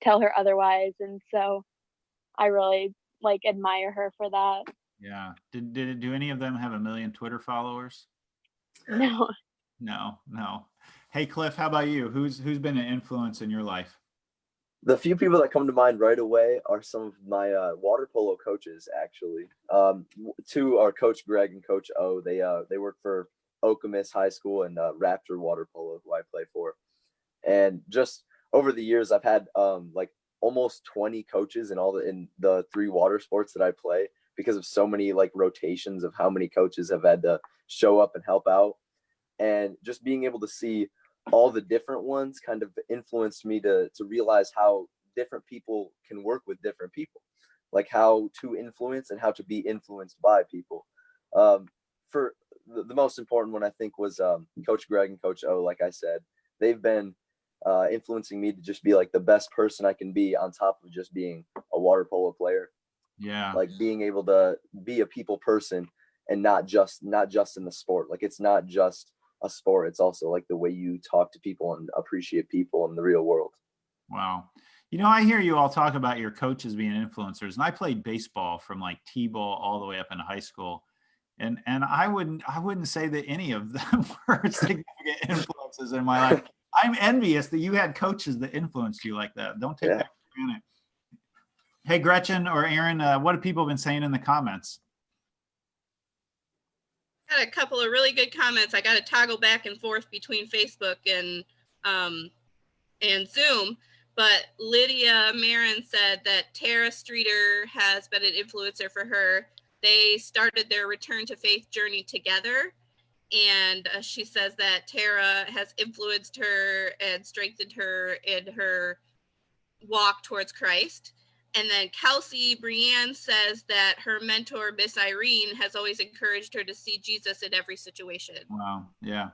tell her otherwise. And so I really like admire her for that. Yeah. Do any of them have 1 million Twitter followers? No. No. Hey, Cliff, how about you? Who's been an influence in your life? The few people that come to mind right away are some of my water polo coaches, actually. Two are Coach Greg and Coach O. They work for Okemos High School and Raptor Water Polo, who I play for. And just over the years, I've had like almost 20 coaches in the 3 water sports that I play, because of so many like rotations of how many coaches have had to show up and help out. And just being able to see all the different ones kind of influenced me to realize how different people can work with different people, like how to influence and how to be influenced by people. For the most important one, I think, was Coach Greg and Coach O. Like I said, they've been influencing me to just be like the best person I can be, on top of just being a water polo player. Yeah. Like being able to be a people person, and not just in the sport. Like it's not just a sport, it's also like the way you talk to people and appreciate people in the real world. Wow. You know, I hear you all talk about your coaches being influencers, and I played baseball from like T-ball all the way up into high school. And I wouldn't say that any of them were significant influences in my life. I'm envious that you had coaches that influenced you like that. Don't take that for granted. Hey, Gretchen or Aaron, what have people been saying in the comments? Got a couple of really good comments. I got to toggle back and forth between Facebook and Zoom. But Lydia Marin said that Tara Streeter has been an influencer for her. They started their return to faith journey together. And she says that Tara has influenced her and strengthened her in her walk towards Christ. And then Kelsey Brienne says that her mentor, Miss Irene, has always encouraged her to see Jesus in every situation. Wow. Yeah.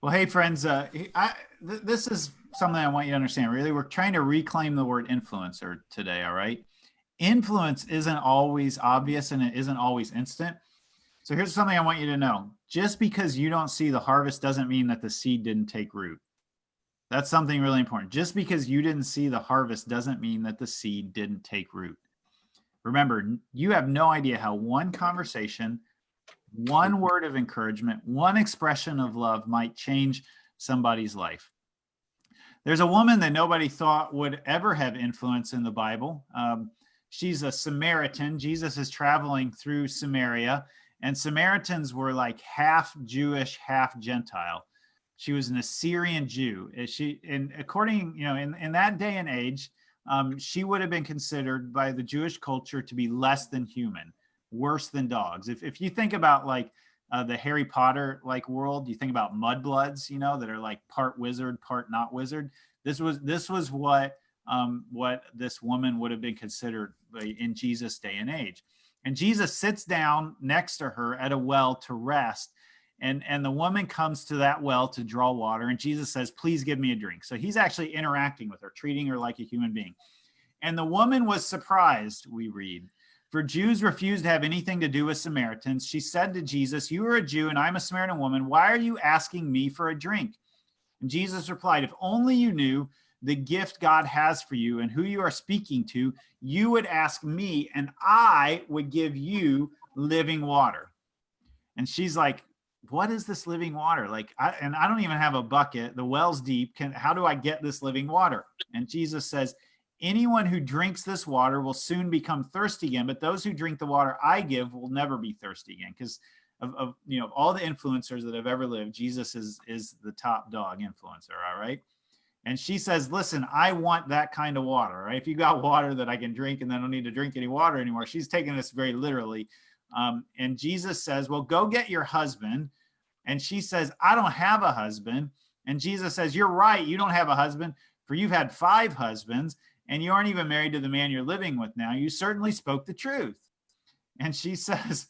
Well, hey, friends, this is something I want you to understand. Really, we're trying to reclaim the word influencer today, all right? Influence isn't always obvious, and it isn't always instant. So here's something I want you to know. Just because you don't see the harvest doesn't mean that the seed didn't take root. That's something really important. Just because you didn't see the harvest doesn't mean that the seed didn't take root. Remember, you have no idea how one conversation, one word of encouragement, one expression of love might change somebody's life. There's a woman that nobody thought would ever have influence in the Bible. She's a Samaritan. Jesus is traveling through Samaria, And Samaritans were like half Jewish, half Gentile. She was an Assyrian Jew. And according, in that day and age, she would have been considered by the Jewish culture to be less than human, worse than dogs. If you think about like the Harry Potter like world, you think about mudbloods, that are like part wizard, part not wizard. This was what this woman would have been considered in Jesus' day and age. And Jesus sits down next to her at a well to rest. And the woman comes to that well to draw water. And Jesus says, please give me a drink. So he's actually interacting with her, treating her like a human being. And the woman was surprised, we read. For Jews refused to have anything to do with Samaritans. She said to Jesus, you are a Jew and I'm a Samaritan woman. Why are you asking me for a drink? And Jesus replied, if only you knew the gift God has for you and who you are speaking to, you would ask me and I would give you living water. And she's like, what is this living water? Like, I don't even have a bucket. The well's deep. How do I get this living water? And Jesus says, anyone who drinks this water will soon become thirsty again, but those who drink the water I give will never be thirsty again. Because of all the influencers that have ever lived, Jesus is the top dog influencer. All right. And she says, listen, I want that kind of water, right? If you got water that I can drink and then I don't need to drink any water anymore. She's taking this very literally. And Jesus says, well, go get your husband. And she says, I don't have a husband. And Jesus says, you're right. You don't have a husband, for you've had 5 husbands and you aren't even married to the man you're living with now. You certainly spoke the truth. And she says,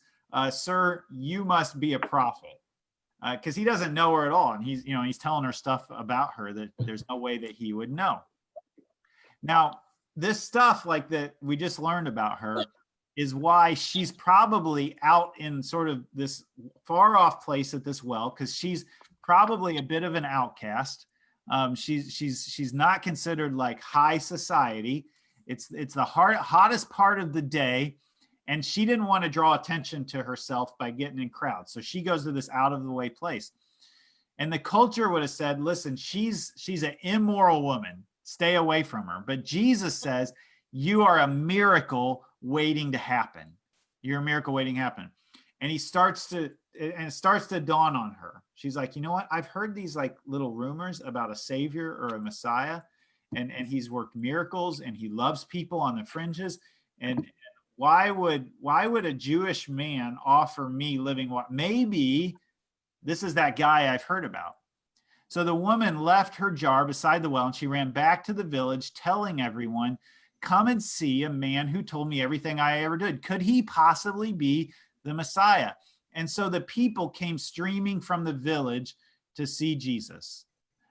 sir, you must be a prophet. Because he doesn't know her at all. And he's telling her stuff about her that there's no way that he would know. Now, this stuff like that we just learned about her is why she's probably out in sort of this far off place at this well, because she's probably a bit of an outcast. She's not considered like high society. It's the hottest part of the day. And she didn't want to draw attention to herself by getting in crowds. So she goes to this out of the way place. And the culture would have said, listen, she's an immoral woman. Stay away from her. But Jesus says, you are a miracle waiting to happen. You're a miracle waiting to happen. And it starts to dawn on her. She's like, you know what? I've heard these like little rumors about a savior or a Messiah. And he's worked miracles and he loves people on the fringes. And why would a Jewish man offer me living water? Maybe this is that guy I've heard about. So the woman left her jar beside the well and she ran back to the village telling everyone, come and see a man who told me everything I ever did. Could he possibly be the Messiah? And so the people came streaming from the village to see Jesus.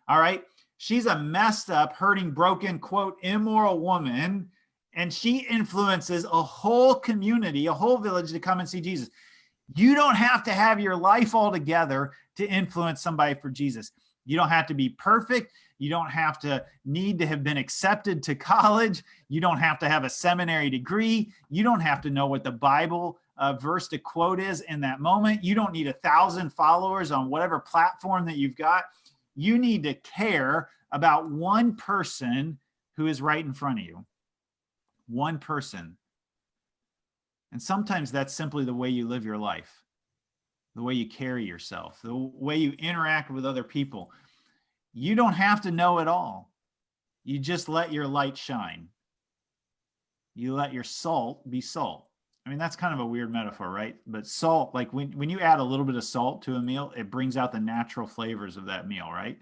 All right. She's a messed up, hurting, broken, quote, immoral woman. And she influences a whole community, a whole village to come and see Jesus. You don't have to have your life all together to influence somebody for Jesus. You don't have to be perfect. You don't have to need to have been accepted to college. You don't have to have a seminary degree. You don't have to know what the Bible verse to quote is in that moment. You don't need 1,000 followers on whatever platform that you've got. You need to care about one person who is right in front of you. One person. And sometimes that's simply the way you live your life, the way you carry yourself, the way you interact with other people. You don't have to know it all. You just let your light shine. You let your salt be salt. I mean, that's kind of a weird metaphor, right? But salt, like when you add a little bit of salt to a meal, it brings out the natural flavors of that meal, right?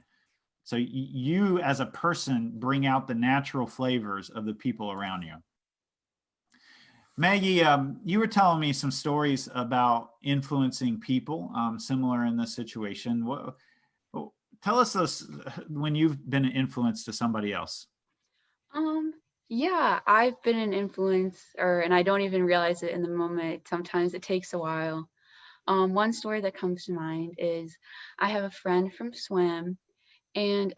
So you as a person bring out the natural flavors of the people around you. Maggie, you were telling me some stories about influencing people similar in this situation. Tell us those when you've been an influence to somebody else. Yeah, I've been an influence, and I don't even realize it in the moment. Sometimes it takes a while. One story that comes to mind is I have a friend from swim, and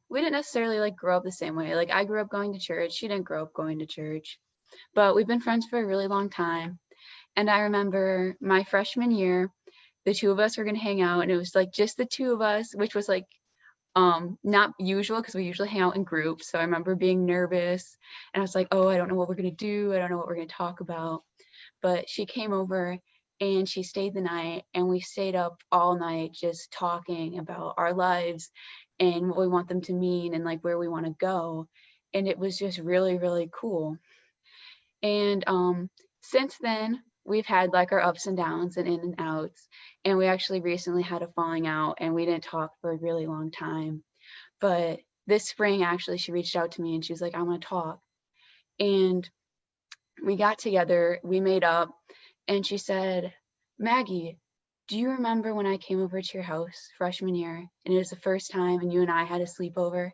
we didn't necessarily like grow up the same way. Like I grew up going to church. She didn't grow up going to church. But we've been friends for a really long time. And I remember my freshman year, the two of us were going to hang out, and it was like just the two of us, which was like not usual because we usually hang out in groups. So I remember being nervous and I was like, oh, I don't know what we're going to do. I don't know what we're going to talk about. But she came over and she stayed the night, and we stayed up all night just talking about our lives and what we want them to mean and like where we want to go. And it was just really, really cool. And since then, we've had like our ups and downs and in and outs. And we actually recently had a falling out, and we didn't talk for a really long time. But this spring, actually, she reached out to me and she was like, I want to talk. And we got together, we made up, and she said, Maggie, do you remember when I came over to your house freshman year, and it was the first time, and you and I had a sleepover?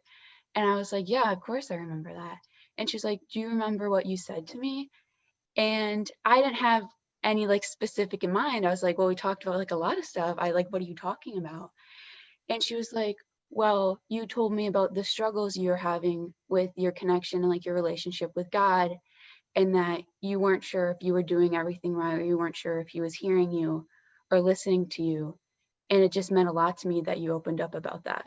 And I was like, yeah, of course I remember that. And she's like, do you remember what you said to me? And I didn't have any like specific in mind. I was like, well, we talked about like a lot of stuff. I like, what are you talking about? And she was like, well, you told me about the struggles you're having with your connection and like your relationship with God, and that you weren't sure if you were doing everything right, or you weren't sure if he was hearing you or listening to you. And it just meant a lot to me that you opened up about that.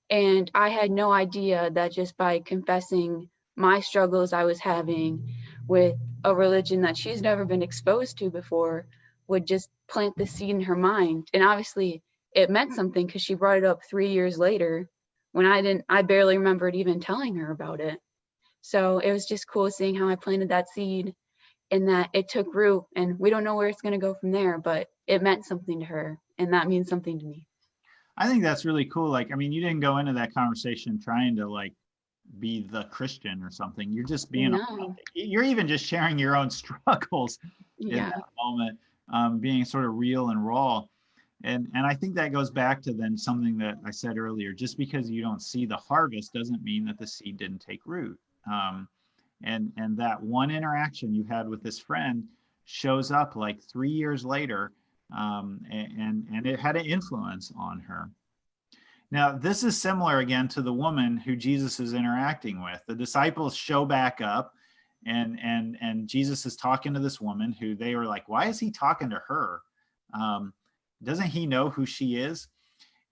And I had no idea that just by confessing my struggles I was having with a religion that she's never been exposed to before would just plant the seed in her mind. And obviously it meant something, because she brought it up 3 years later when I barely remembered even telling her about it. So it was just cool seeing how I planted that seed and that it took root, and we don't know where it's going to go from there, but it meant something to her, and that means something to me. I think that's really cool. Like, I mean, you didn't go into that conversation trying to like be the Christian or something. You're just being, No. you're even just sharing your own struggles in Yeah. that moment, being sort of real and raw. And I think that goes back to then something that I said earlier, just because you don't see the harvest doesn't mean that the seed didn't take root. And that one interaction you had with this friend shows up like 3 years later, and it had an influence on her. Now, this is similar again to the woman who Jesus is interacting with. The disciples show back up, and Jesus is talking to this woman who they were like, why is he talking to her? Doesn't he know who she is?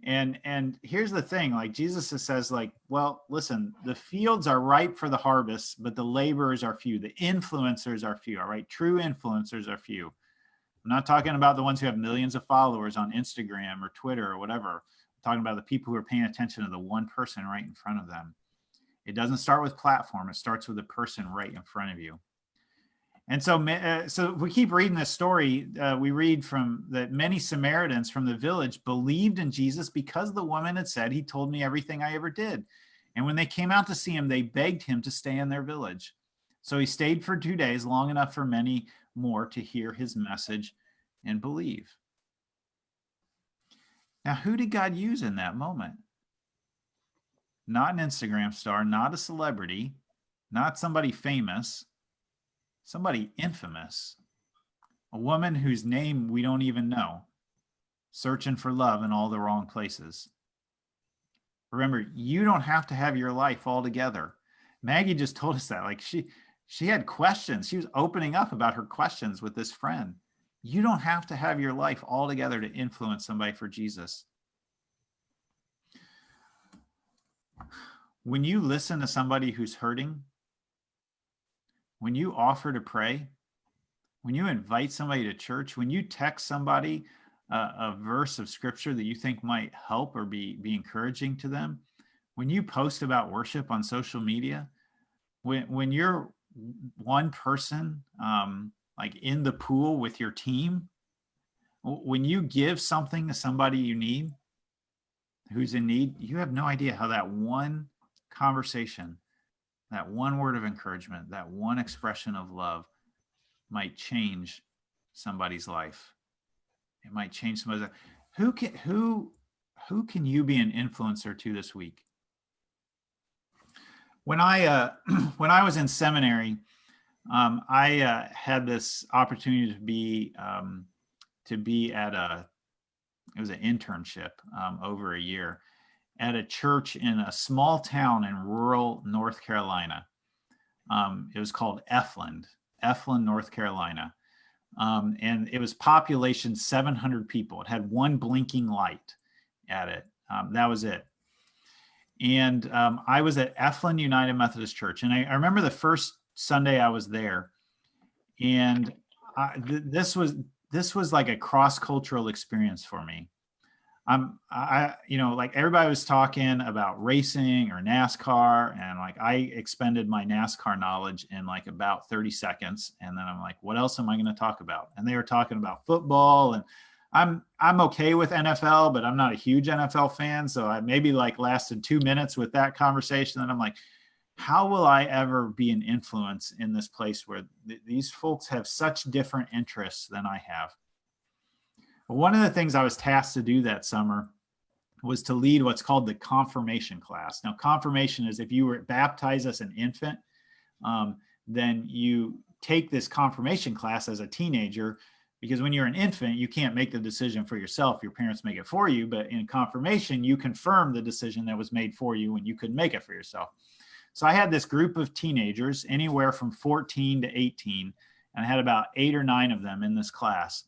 And here's the thing, like Jesus says, like, well, listen, the fields are ripe for the harvest, but the laborers are few. The influencers are few, all right? True influencers are few. I'm not talking about the ones who have millions of followers on Instagram or Twitter or whatever. I'm talking about the people who are paying attention to the one person right in front of them. It doesn't start with platform. It starts with the person right in front of you. And so we keep reading this story. We read from that many Samaritans from the village believed in Jesus because the woman had said, he told me everything I ever did. And when they came out to see him, they begged him to stay in their village. So he stayed for 2 days, long enough for many more to hear his message and believe. Now, who did God use in that moment? Not an Instagram star, not a celebrity, not somebody famous, somebody infamous, a woman whose name we don't even know, searching for love in all the wrong places. Remember, you don't have to have your life all together. Maggie just told us that, like she had questions. She was opening up about her questions with this friend. You don't have to have your life all together to influence somebody for Jesus. When you listen to somebody who's hurting, when you offer to pray, when you invite somebody to church, when you text somebody a verse of scripture that you think might help or be encouraging to them, when you post about worship on social media, when you're one person like in the pool with your team, when you give something to somebody you need, who's in need, you have no idea how that one conversation, that one word of encouragement, that one expression of love might change somebody's life. It might change somebody's life. Who can you be an influencer to this week? When I was in seminary, I had this opportunity to be at it was an internship over a year at a church in a small town in rural North Carolina. It was called Efland, North Carolina. And it was population 700 people. It had one blinking light at it. That was it. And I was at Efland United Methodist Church. And I remember the first Sunday I was there. And this was this was like a cross-cultural experience for me. Like everybody was talking about racing or NASCAR, and like I expended my NASCAR knowledge in like about 30 seconds. And then I'm like, what else am I going to talk about? And they were talking about football, and I'm okay with NFL, but I'm not a huge NFL fan. So I maybe like lasted 2 minutes with that conversation. And I'm like, how will I ever be an influence in this place where these folks have such different interests than I have? One of the things I was tasked to do that summer was to lead what's called the confirmation class. Now, confirmation is if you were baptized as an infant, then you take this confirmation class as a teenager, because when you're an infant, you can't make the decision for yourself. Your parents make it for you. But in confirmation, you confirm the decision that was made for you when you couldn't make it for yourself. So I had this group of teenagers, anywhere from 14 to 18, and I had about 8 or 9 of them in this class.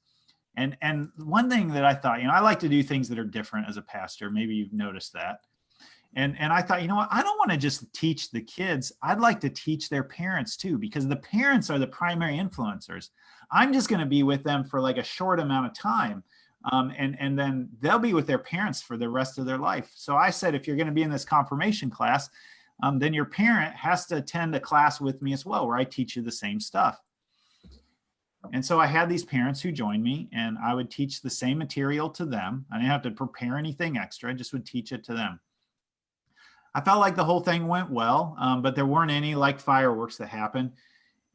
And one thing that I thought, I like to do things that are different as a pastor. Maybe you've noticed that. And I thought, what? I don't want to just teach the kids. I'd like to teach their parents too, because the parents are the primary influencers. I'm just going to be with them for like a short amount of time. And then they'll be with their parents for the rest of their life. So I said, if you're going to be in this confirmation class, then your parent has to attend a class with me as well, where I teach you the same stuff. And so I had these parents who joined me, and I would teach the same material to them. I didn't have to prepare anything extra. I just would teach it to them. I felt like the whole thing went well, but there weren't any like fireworks that happened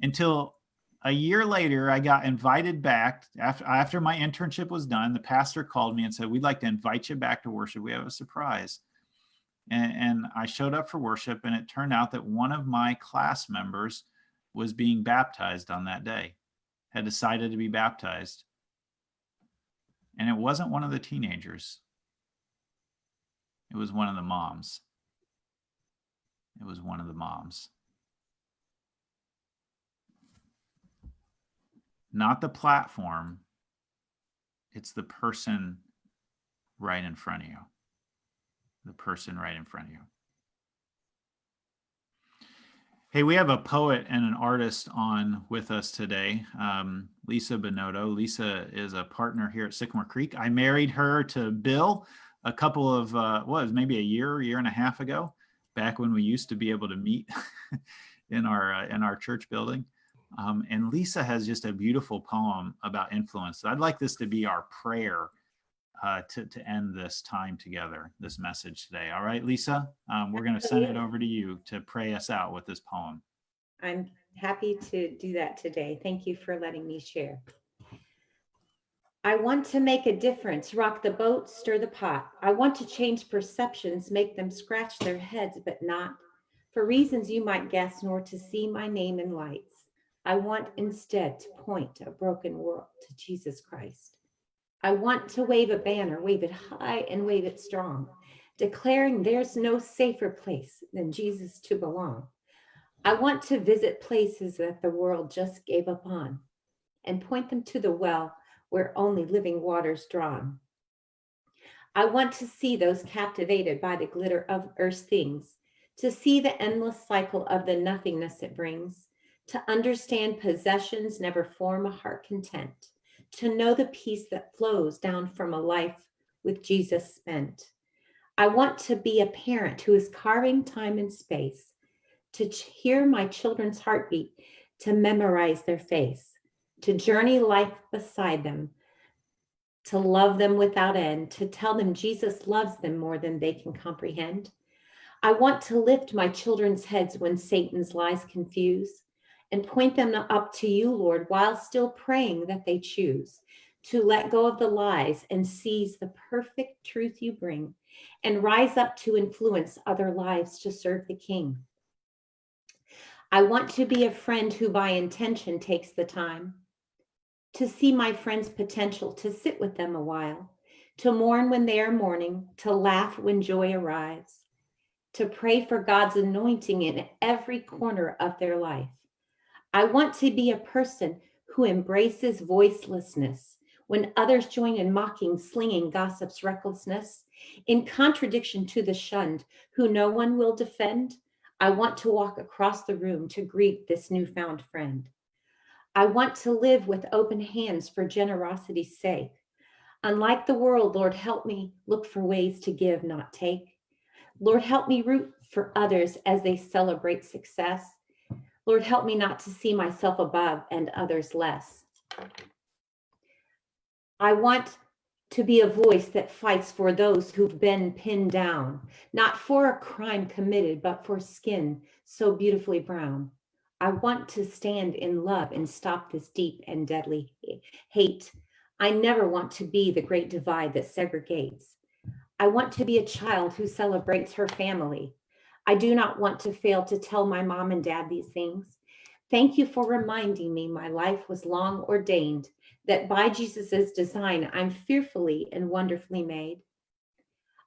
until a year later. I got invited back after my internship was done. The pastor called me and said, we'd like to invite you back to worship. We have a surprise. And I showed up for worship, and it turned out that one of my class members was being baptized on that day, had decided to be baptized. And it wasn't one of the teenagers. It was one of the moms. It was one of the moms. Not the platform. It's the person right in front of you. The person right in front of you. Hey, we have a poet and an artist on with us today, Lisa Bonotto. Lisa is a partner here at Sycamore Creek. I married her to Bill a couple of, maybe a year and a half ago, back when we used to be able to meet in our church building. And Lisa has just a beautiful poem about influence. So I'd like this to be our prayer to end this time together, this message today. All right, Lisa, we're going to send it over to you to pray us out with this poem. I'm happy to do that today. Thank you for letting me share. I want to make a difference, rock the boat, stir the pot. I want to change perceptions, make them scratch their heads, but not for reasons you might guess, nor to see my name in lights. I want instead to point a broken world to Jesus Christ. I want to wave a banner, wave it high and wave it strong, declaring there's no safer place than Jesus to belong. I want to visit places that the world just gave up on and point them to the well where only living water's drawn. I want to see those captivated by the glitter of earth's things, to see the endless cycle of the nothingness it brings, to understand possessions never form a heart content, to know the peace that flows down from a life with Jesus spent. I want to be a parent who is carving time and space, to hear my children's heartbeat, to memorize their face, to journey life beside them, to love them without end, to tell them Jesus loves them more than they can comprehend. I want to lift my children's heads when Satan's lies confuse, and point them up to you, Lord, while still praying that they choose to let go of the lies and seize the perfect truth you bring, and rise up to influence other lives to serve the King. I want to be a friend who by intention takes the time to see my friends' potential, to sit with them a while, to mourn when they are mourning, to laugh when joy arrives, to pray for God's anointing in every corner of their life. I want to be a person who embraces voicelessness when others join in mocking, slinging gossip's recklessness. In contradiction to the shunned, who no one will defend, I want to walk across the room to greet this newfound friend. I want to live with open hands for generosity's sake. Unlike the world, Lord, help me look for ways to give, not take. Lord, help me root for others as they celebrate success. Lord, help me not to see myself above and others less. I want to be a voice that fights for those who've been pinned down, not for a crime committed, but for skin so beautifully brown. I want to stand in love and stop this deep and deadly hate. I never want to be the great divide that segregates. I want to be a child who celebrates her family. I do not want to fail to tell my mom and dad these things. Thank you for reminding me my life was long ordained, that by Jesus's design, I'm fearfully and wonderfully made.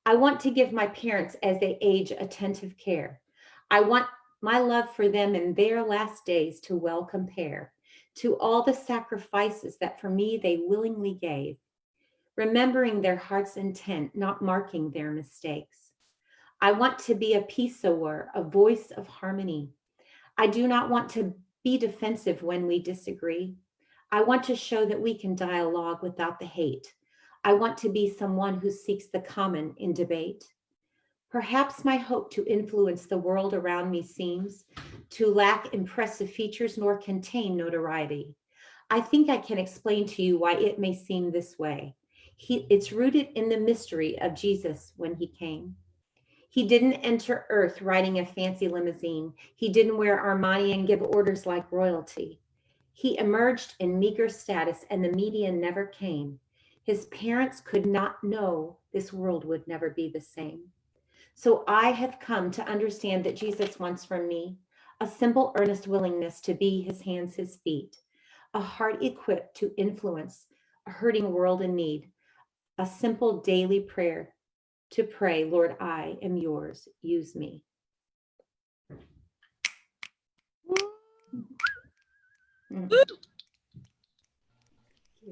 I want to give my parents as they age attentive care. I want my love for them in their last days to well compare to all the sacrifices that for me they willingly gave, remembering their heart's intent, not marking their mistakes. I want to be a peace sower, a voice of harmony. I do not want to be defensive when we disagree. I want to show that we can dialogue without the hate. I want to be someone who seeks the common in debate. Perhaps my hope to influence the world around me seems to lack impressive features nor contain notoriety. I think I can explain to you why it may seem this way. It's rooted in the mystery of Jesus when he came. He didn't enter Earth riding a fancy limousine. He didn't wear Armani and give orders like royalty. He emerged in meager status and the media never came. His parents could not know this world would never be the same. So I have come to understand that Jesus wants from me a simple, earnest willingness to be his hands, his feet, a heart equipped to influence a hurting world in need, a simple daily prayer to pray, Lord, I am yours, use me.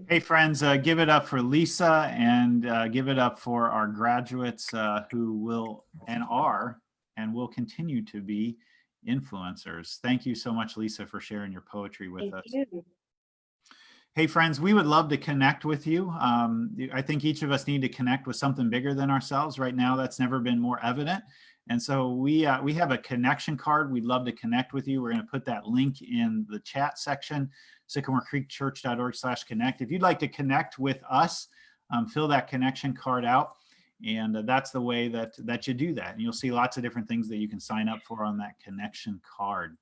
Hey friends, give it up for Lisa and give it up for our graduates who will and are and will continue to be influencers. Thank you so much, Lisa, for sharing your poetry with us. Thank you. Hey friends, we would love to connect with you. I think each of us need to connect with something bigger than ourselves. Right now, that's never been more evident. And so we have a connection card. We'd love to connect with you. We're going to put that link in the chat section, sycamorecreekchurch.org/connect. If you'd like to connect with us, fill that connection card out. And that's the way that you do that. And you'll see lots of different things that you can sign up for on that connection card.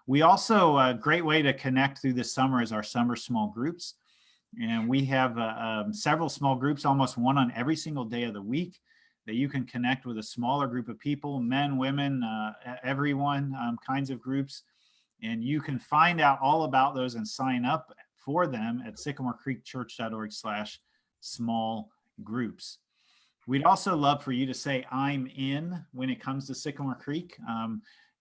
We also, a great way to connect through this summer is our summer small groups. And we have several small groups, almost one on every single day of the week, that you can connect with a smaller group of people, men, women, everyone, kinds of groups. And you can find out all about those and sign up for them at sycamorecreekchurch.org/small groups. We'd also love for you to say, I'm in, when it comes to Sycamore Creek.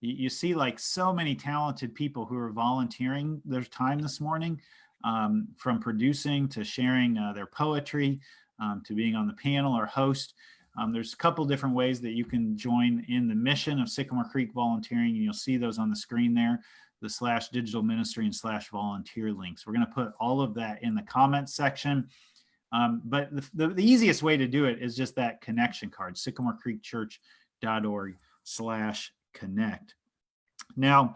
You see like so many talented people who are volunteering their time this morning, from producing to sharing their poetry, to being on the panel or host. There's a couple different ways that you can join in the mission of Sycamore Creek volunteering, and you'll see those on the screen there, the /digital ministry and /volunteer links. We're going to put all of that in the comments section. But the easiest way to do it is just that connection card, sycamorecreekchurch.org/connect. Now,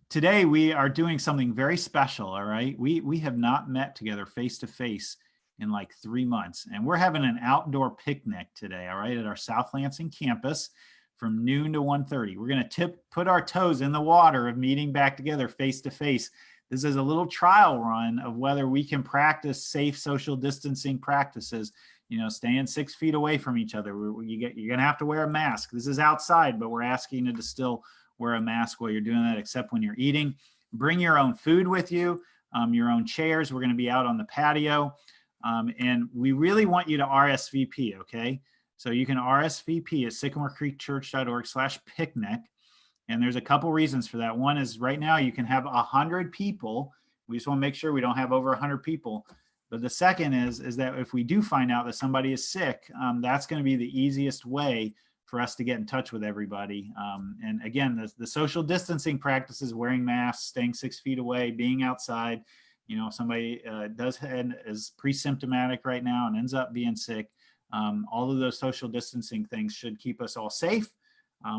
today we are doing something very special, all right? We have not met together face-to-face in like 3 months, and we're having an outdoor picnic today, all right, at our South Lansing campus from noon to 1:30. We're going to put our toes in the water of meeting back together face-to-face. This is a little trial run of whether we can practice safe social distancing practices, you know, staying 6 feet away from each other. You're going to have to wear a mask. This is outside, but we're asking you to still wear a mask while you're doing that, except when you're eating. Bring your own food with you, your own chairs. We're going to be out on the patio. And we really want you to RSVP, okay? So you can RSVP at sycamorecreekchurch.org/picnic. And there's a couple reasons for that. One is right now you can have 100 people. We just want to make sure we don't have over 100 people. But the second is that if we do find out that somebody is sick, that's going to be the easiest way for us to get in touch with everybody. And again, the social distancing practices, wearing masks, staying 6 feet away, being outside, You know, if somebody is pre-symptomatic right now and ends up being sick, all of those social distancing things should keep us all safe.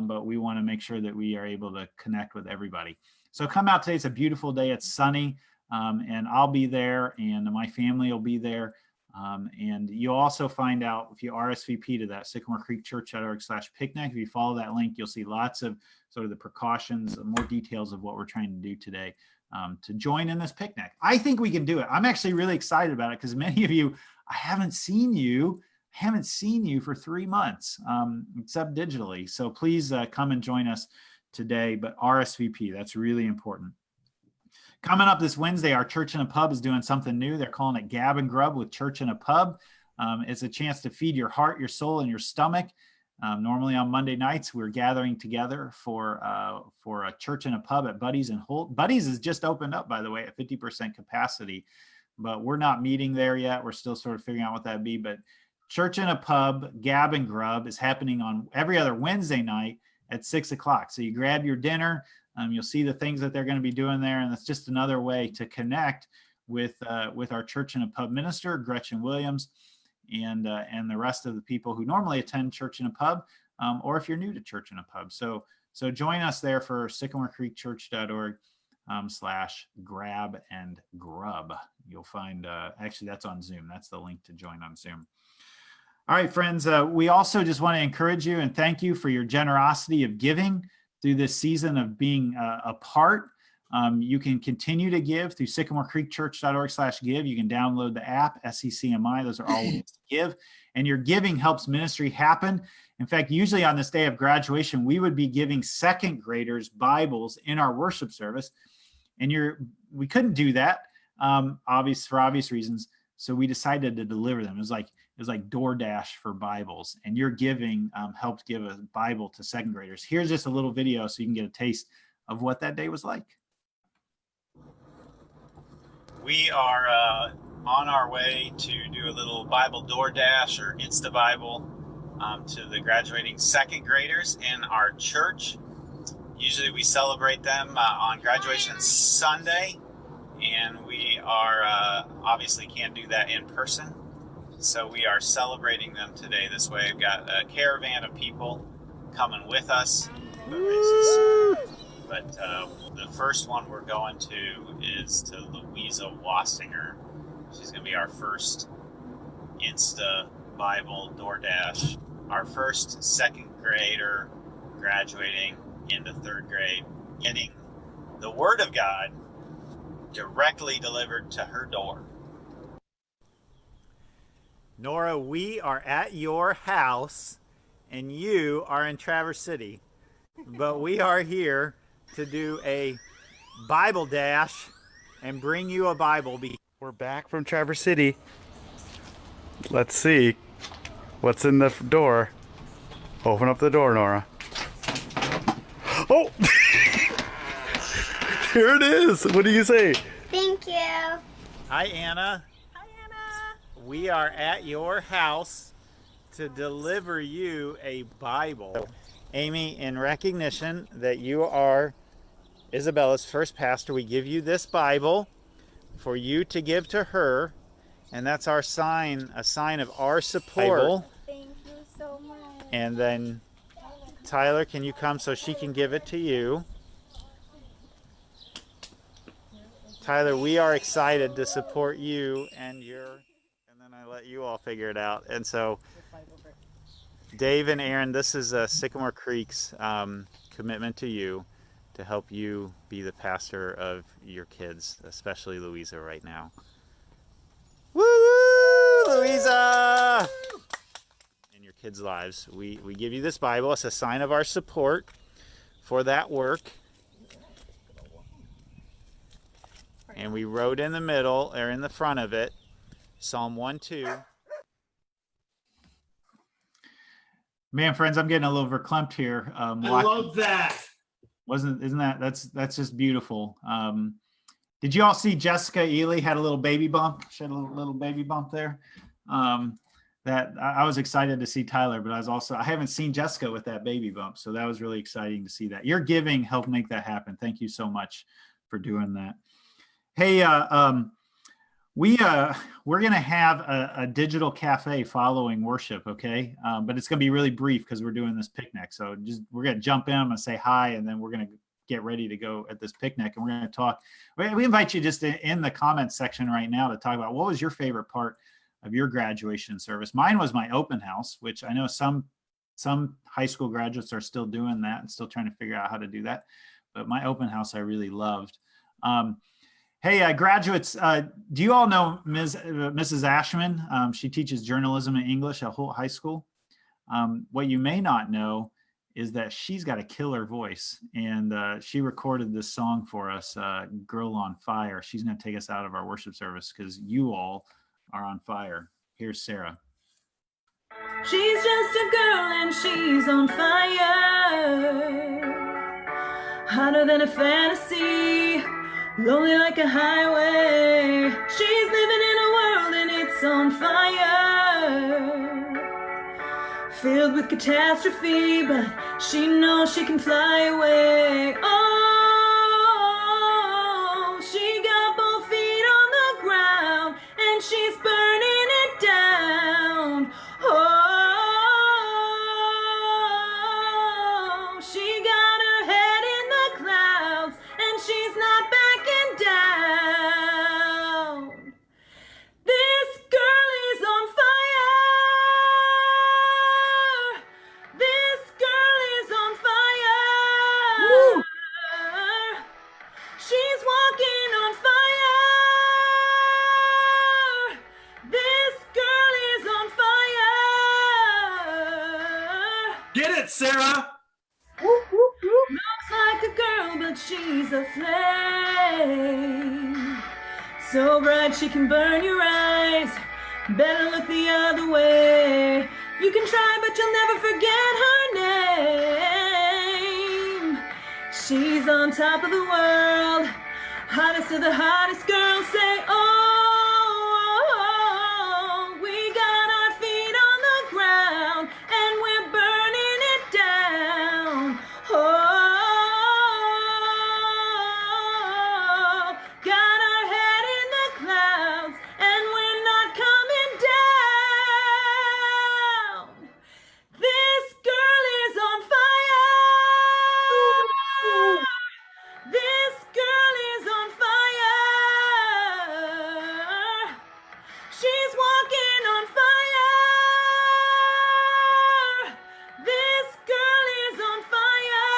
But we want to make sure that we are able to connect with everybody. So come out today. It's a beautiful day. It's sunny, and I'll be there, and my family will be there. And you'll also find out if you RSVP to that sycamorecreekchurch.org/picnic. If you follow that link, you'll see lots of sort of the precautions, more details of what we're trying to do today to join in this picnic. I think we can do it. I'm actually really excited about it because many of you, I haven't seen you for 3 months, except digitally. So please come and join us today, but RSVP, that's really important. Coming up this Wednesday, our Church in a Pub is doing something new. They're calling it Gab and Grub with Church in a Pub. It's a chance to feed your heart, your soul, and your stomach. Normally on Monday nights, we're gathering together for a Church in a Pub at Buddy's in Holt. Buddy's has just opened up, by the way, at 50% capacity, but we're not meeting there yet. We're still sort of figuring out what that'd be, but Church in a Pub, Gab and Grub is happening on every other Wednesday night at 6 o'clock. So you grab your dinner, you'll see the things that they're going to be doing there. And that's just another way to connect with our Church in a Pub minister, Gretchen Williams, and the rest of the people who normally attend Church in a Pub, or if you're new to Church in a Pub. So join us there for sycamorecreekchurch.org/grab and grub. You'll find, actually that's on Zoom. That's the link to join on Zoom. All right, friends, we also just want to encourage you and thank you for your generosity of giving through this season of being apart. You can continue to give through sycamorecreekchurch.org/give. You can download the app, SECMI. Those are all ways to give. And your giving helps ministry happen. In fact, usually on this day of graduation, we would be giving second graders Bibles in our worship service. And we couldn't do that, for obvious reasons. So we decided to deliver them. It was like DoorDash for Bibles, and your giving helped give a Bible to second graders. Here's just a little video so you can get a taste of what that day was like. We are on our way to do a little Bible DoorDash or Insta Bible to the graduating second graders in our church. Usually we celebrate them on graduation Sunday, and we are obviously can't do that in person. So we are celebrating them today this way. We've got a caravan of people coming with us. But the first one we're going to is to Louisa Wassinger. She's going to be our first Insta Bible DoorDash. Our first second grader graduating into third grade, getting the Word of God directly delivered to her door. Nora, we are at your house and you are in Traverse City, but we are here to do a Bible dash and bring you a Bible. We're back from Traverse City. Let's see what's in the door. Open up the door, Nora. Oh! Here it is. What do you say? Thank you. Hi, Anna. We are at your house to deliver you a Bible. Amy, in recognition that you are Isabella's first pastor, we give you this Bible for you to give to her, and that's our sign, a sign of our support. Thank you so much. And then Tyler, can you come so she can give it to you? Tyler, we are excited to support you and then I let you all figure it out. And so Dave and Aaron, this is Sycamore Creek's commitment to you to help you be the pastor of your kids, especially Louisa right now. Woo, Louisa! In your kids' lives, we give you this Bible. It's a sign of our support for that work. And we wrote in the middle, or in the front of it, Psalm 1:2. Man, friends, I'm getting a little verklempt here. I love that. That's just beautiful. Did you all see Jessica Ely had a little baby bump? She had a little baby bump there. That I was excited to see Tyler, but I haven't seen Jessica with that baby bump, so that was really exciting to see that. Your giving helped make that happen. Thank you so much for doing that. Hey, we're going to have a digital cafe following worship, okay? But it's going to be really brief because we're doing this picnic. So we're going to jump in, I'm going to say hi, and then we're going to get ready to go at this picnic, and we're going to talk. We invite you just in the comments section right now to talk about what was your favorite part of your graduation service. Mine was my open house, which I know some high school graduates are still doing that and still trying to figure out how to do that. But my open house I really loved. Hey, graduates, do you all know Mrs. Ashman? She teaches journalism and English at Holt High School. What you may not know is that she's got a killer voice, and she recorded this song for us, Girl on Fire. She's going to take us out of our worship service because you all are on fire. Here's Sarah. She's just a girl and she's on fire, hotter than a fantasy, lonely like a highway. She's living in a world and it's on fire, filled with catastrophe, but she knows she can fly away. Oh, she got both feet on the ground and she's burning it down. Oh, she got her head in the clouds and she's not backing down. This girl is on fire. This girl is on fire. Woo! She's walking on fire. This girl is on fire. Get it, Sarah. Looks like a girl, but she's a flame, so bright she can burn your eyes. Better look the other way. You can try, but you'll never forget her name. She's on top of the world, hottest of the hottest girls. Say, oh, we got our feet on the ground and we're burning it down. Oh, got our head in the clouds and we're not coming down. This girl is on fire. This girl is on fire. She's walking on fire. This girl is on fire.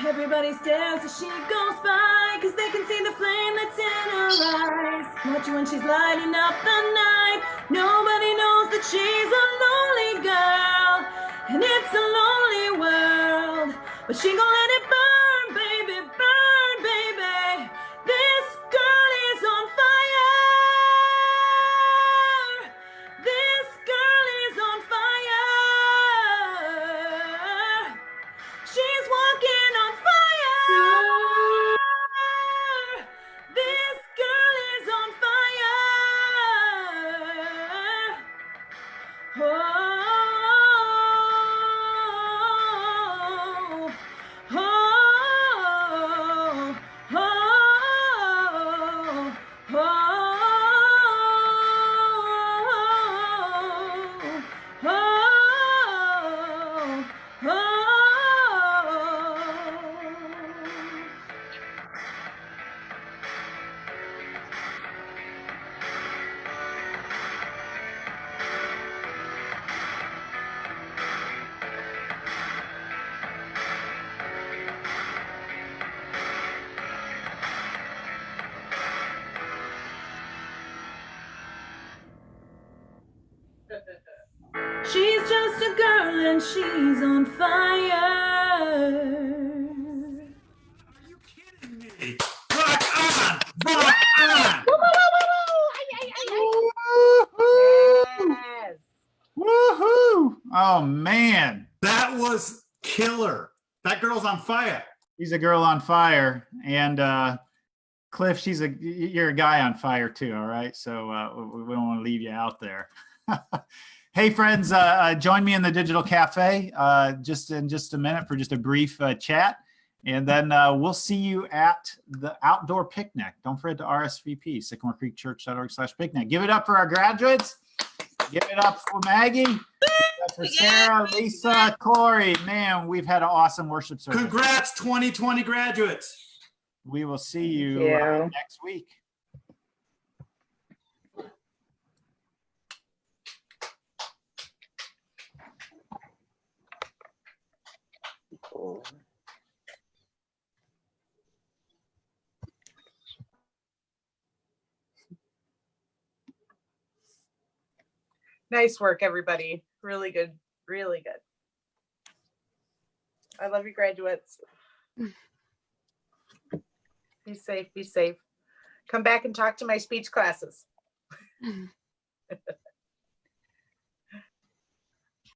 Everybody stares as she goes by, 'cause they can see the flame that's in her eyes. Watch her when she's lighting up the night. Nobody knows that she's a lonely girl, and it's a lonely world. But she gon' let it burn, baby, burn, baby. This girl is on fire. This girl is on fire. She's walking on fire. This girl is on fire. Oh, oh, oh, oh, oh, oh. She's just a girl and she's on fire. Rock on! Rock on! Yes. Woohoo! Oh man, That was killer. That girl's on fire. she's a girl on fire, and Cliff, you're a guy on fire too. All right, so we don't want to leave you out there. Hey friends, join me in the digital cafe just in just a minute for just a brief chat, And then we'll see you at the outdoor picnic. Don't forget to RSVP, sycamorecreekchurch.org/picnic. Give it up for our graduates. Give it up for Maggie. Give it up for Sarah, Lisa, Corey. Man, we've had an awesome worship service. Congrats, 2020 graduates. We will see you next week. Nice work, everybody. Really good. Really good. I love you, graduates. Be safe. Be safe. Come back and talk to my speech classes.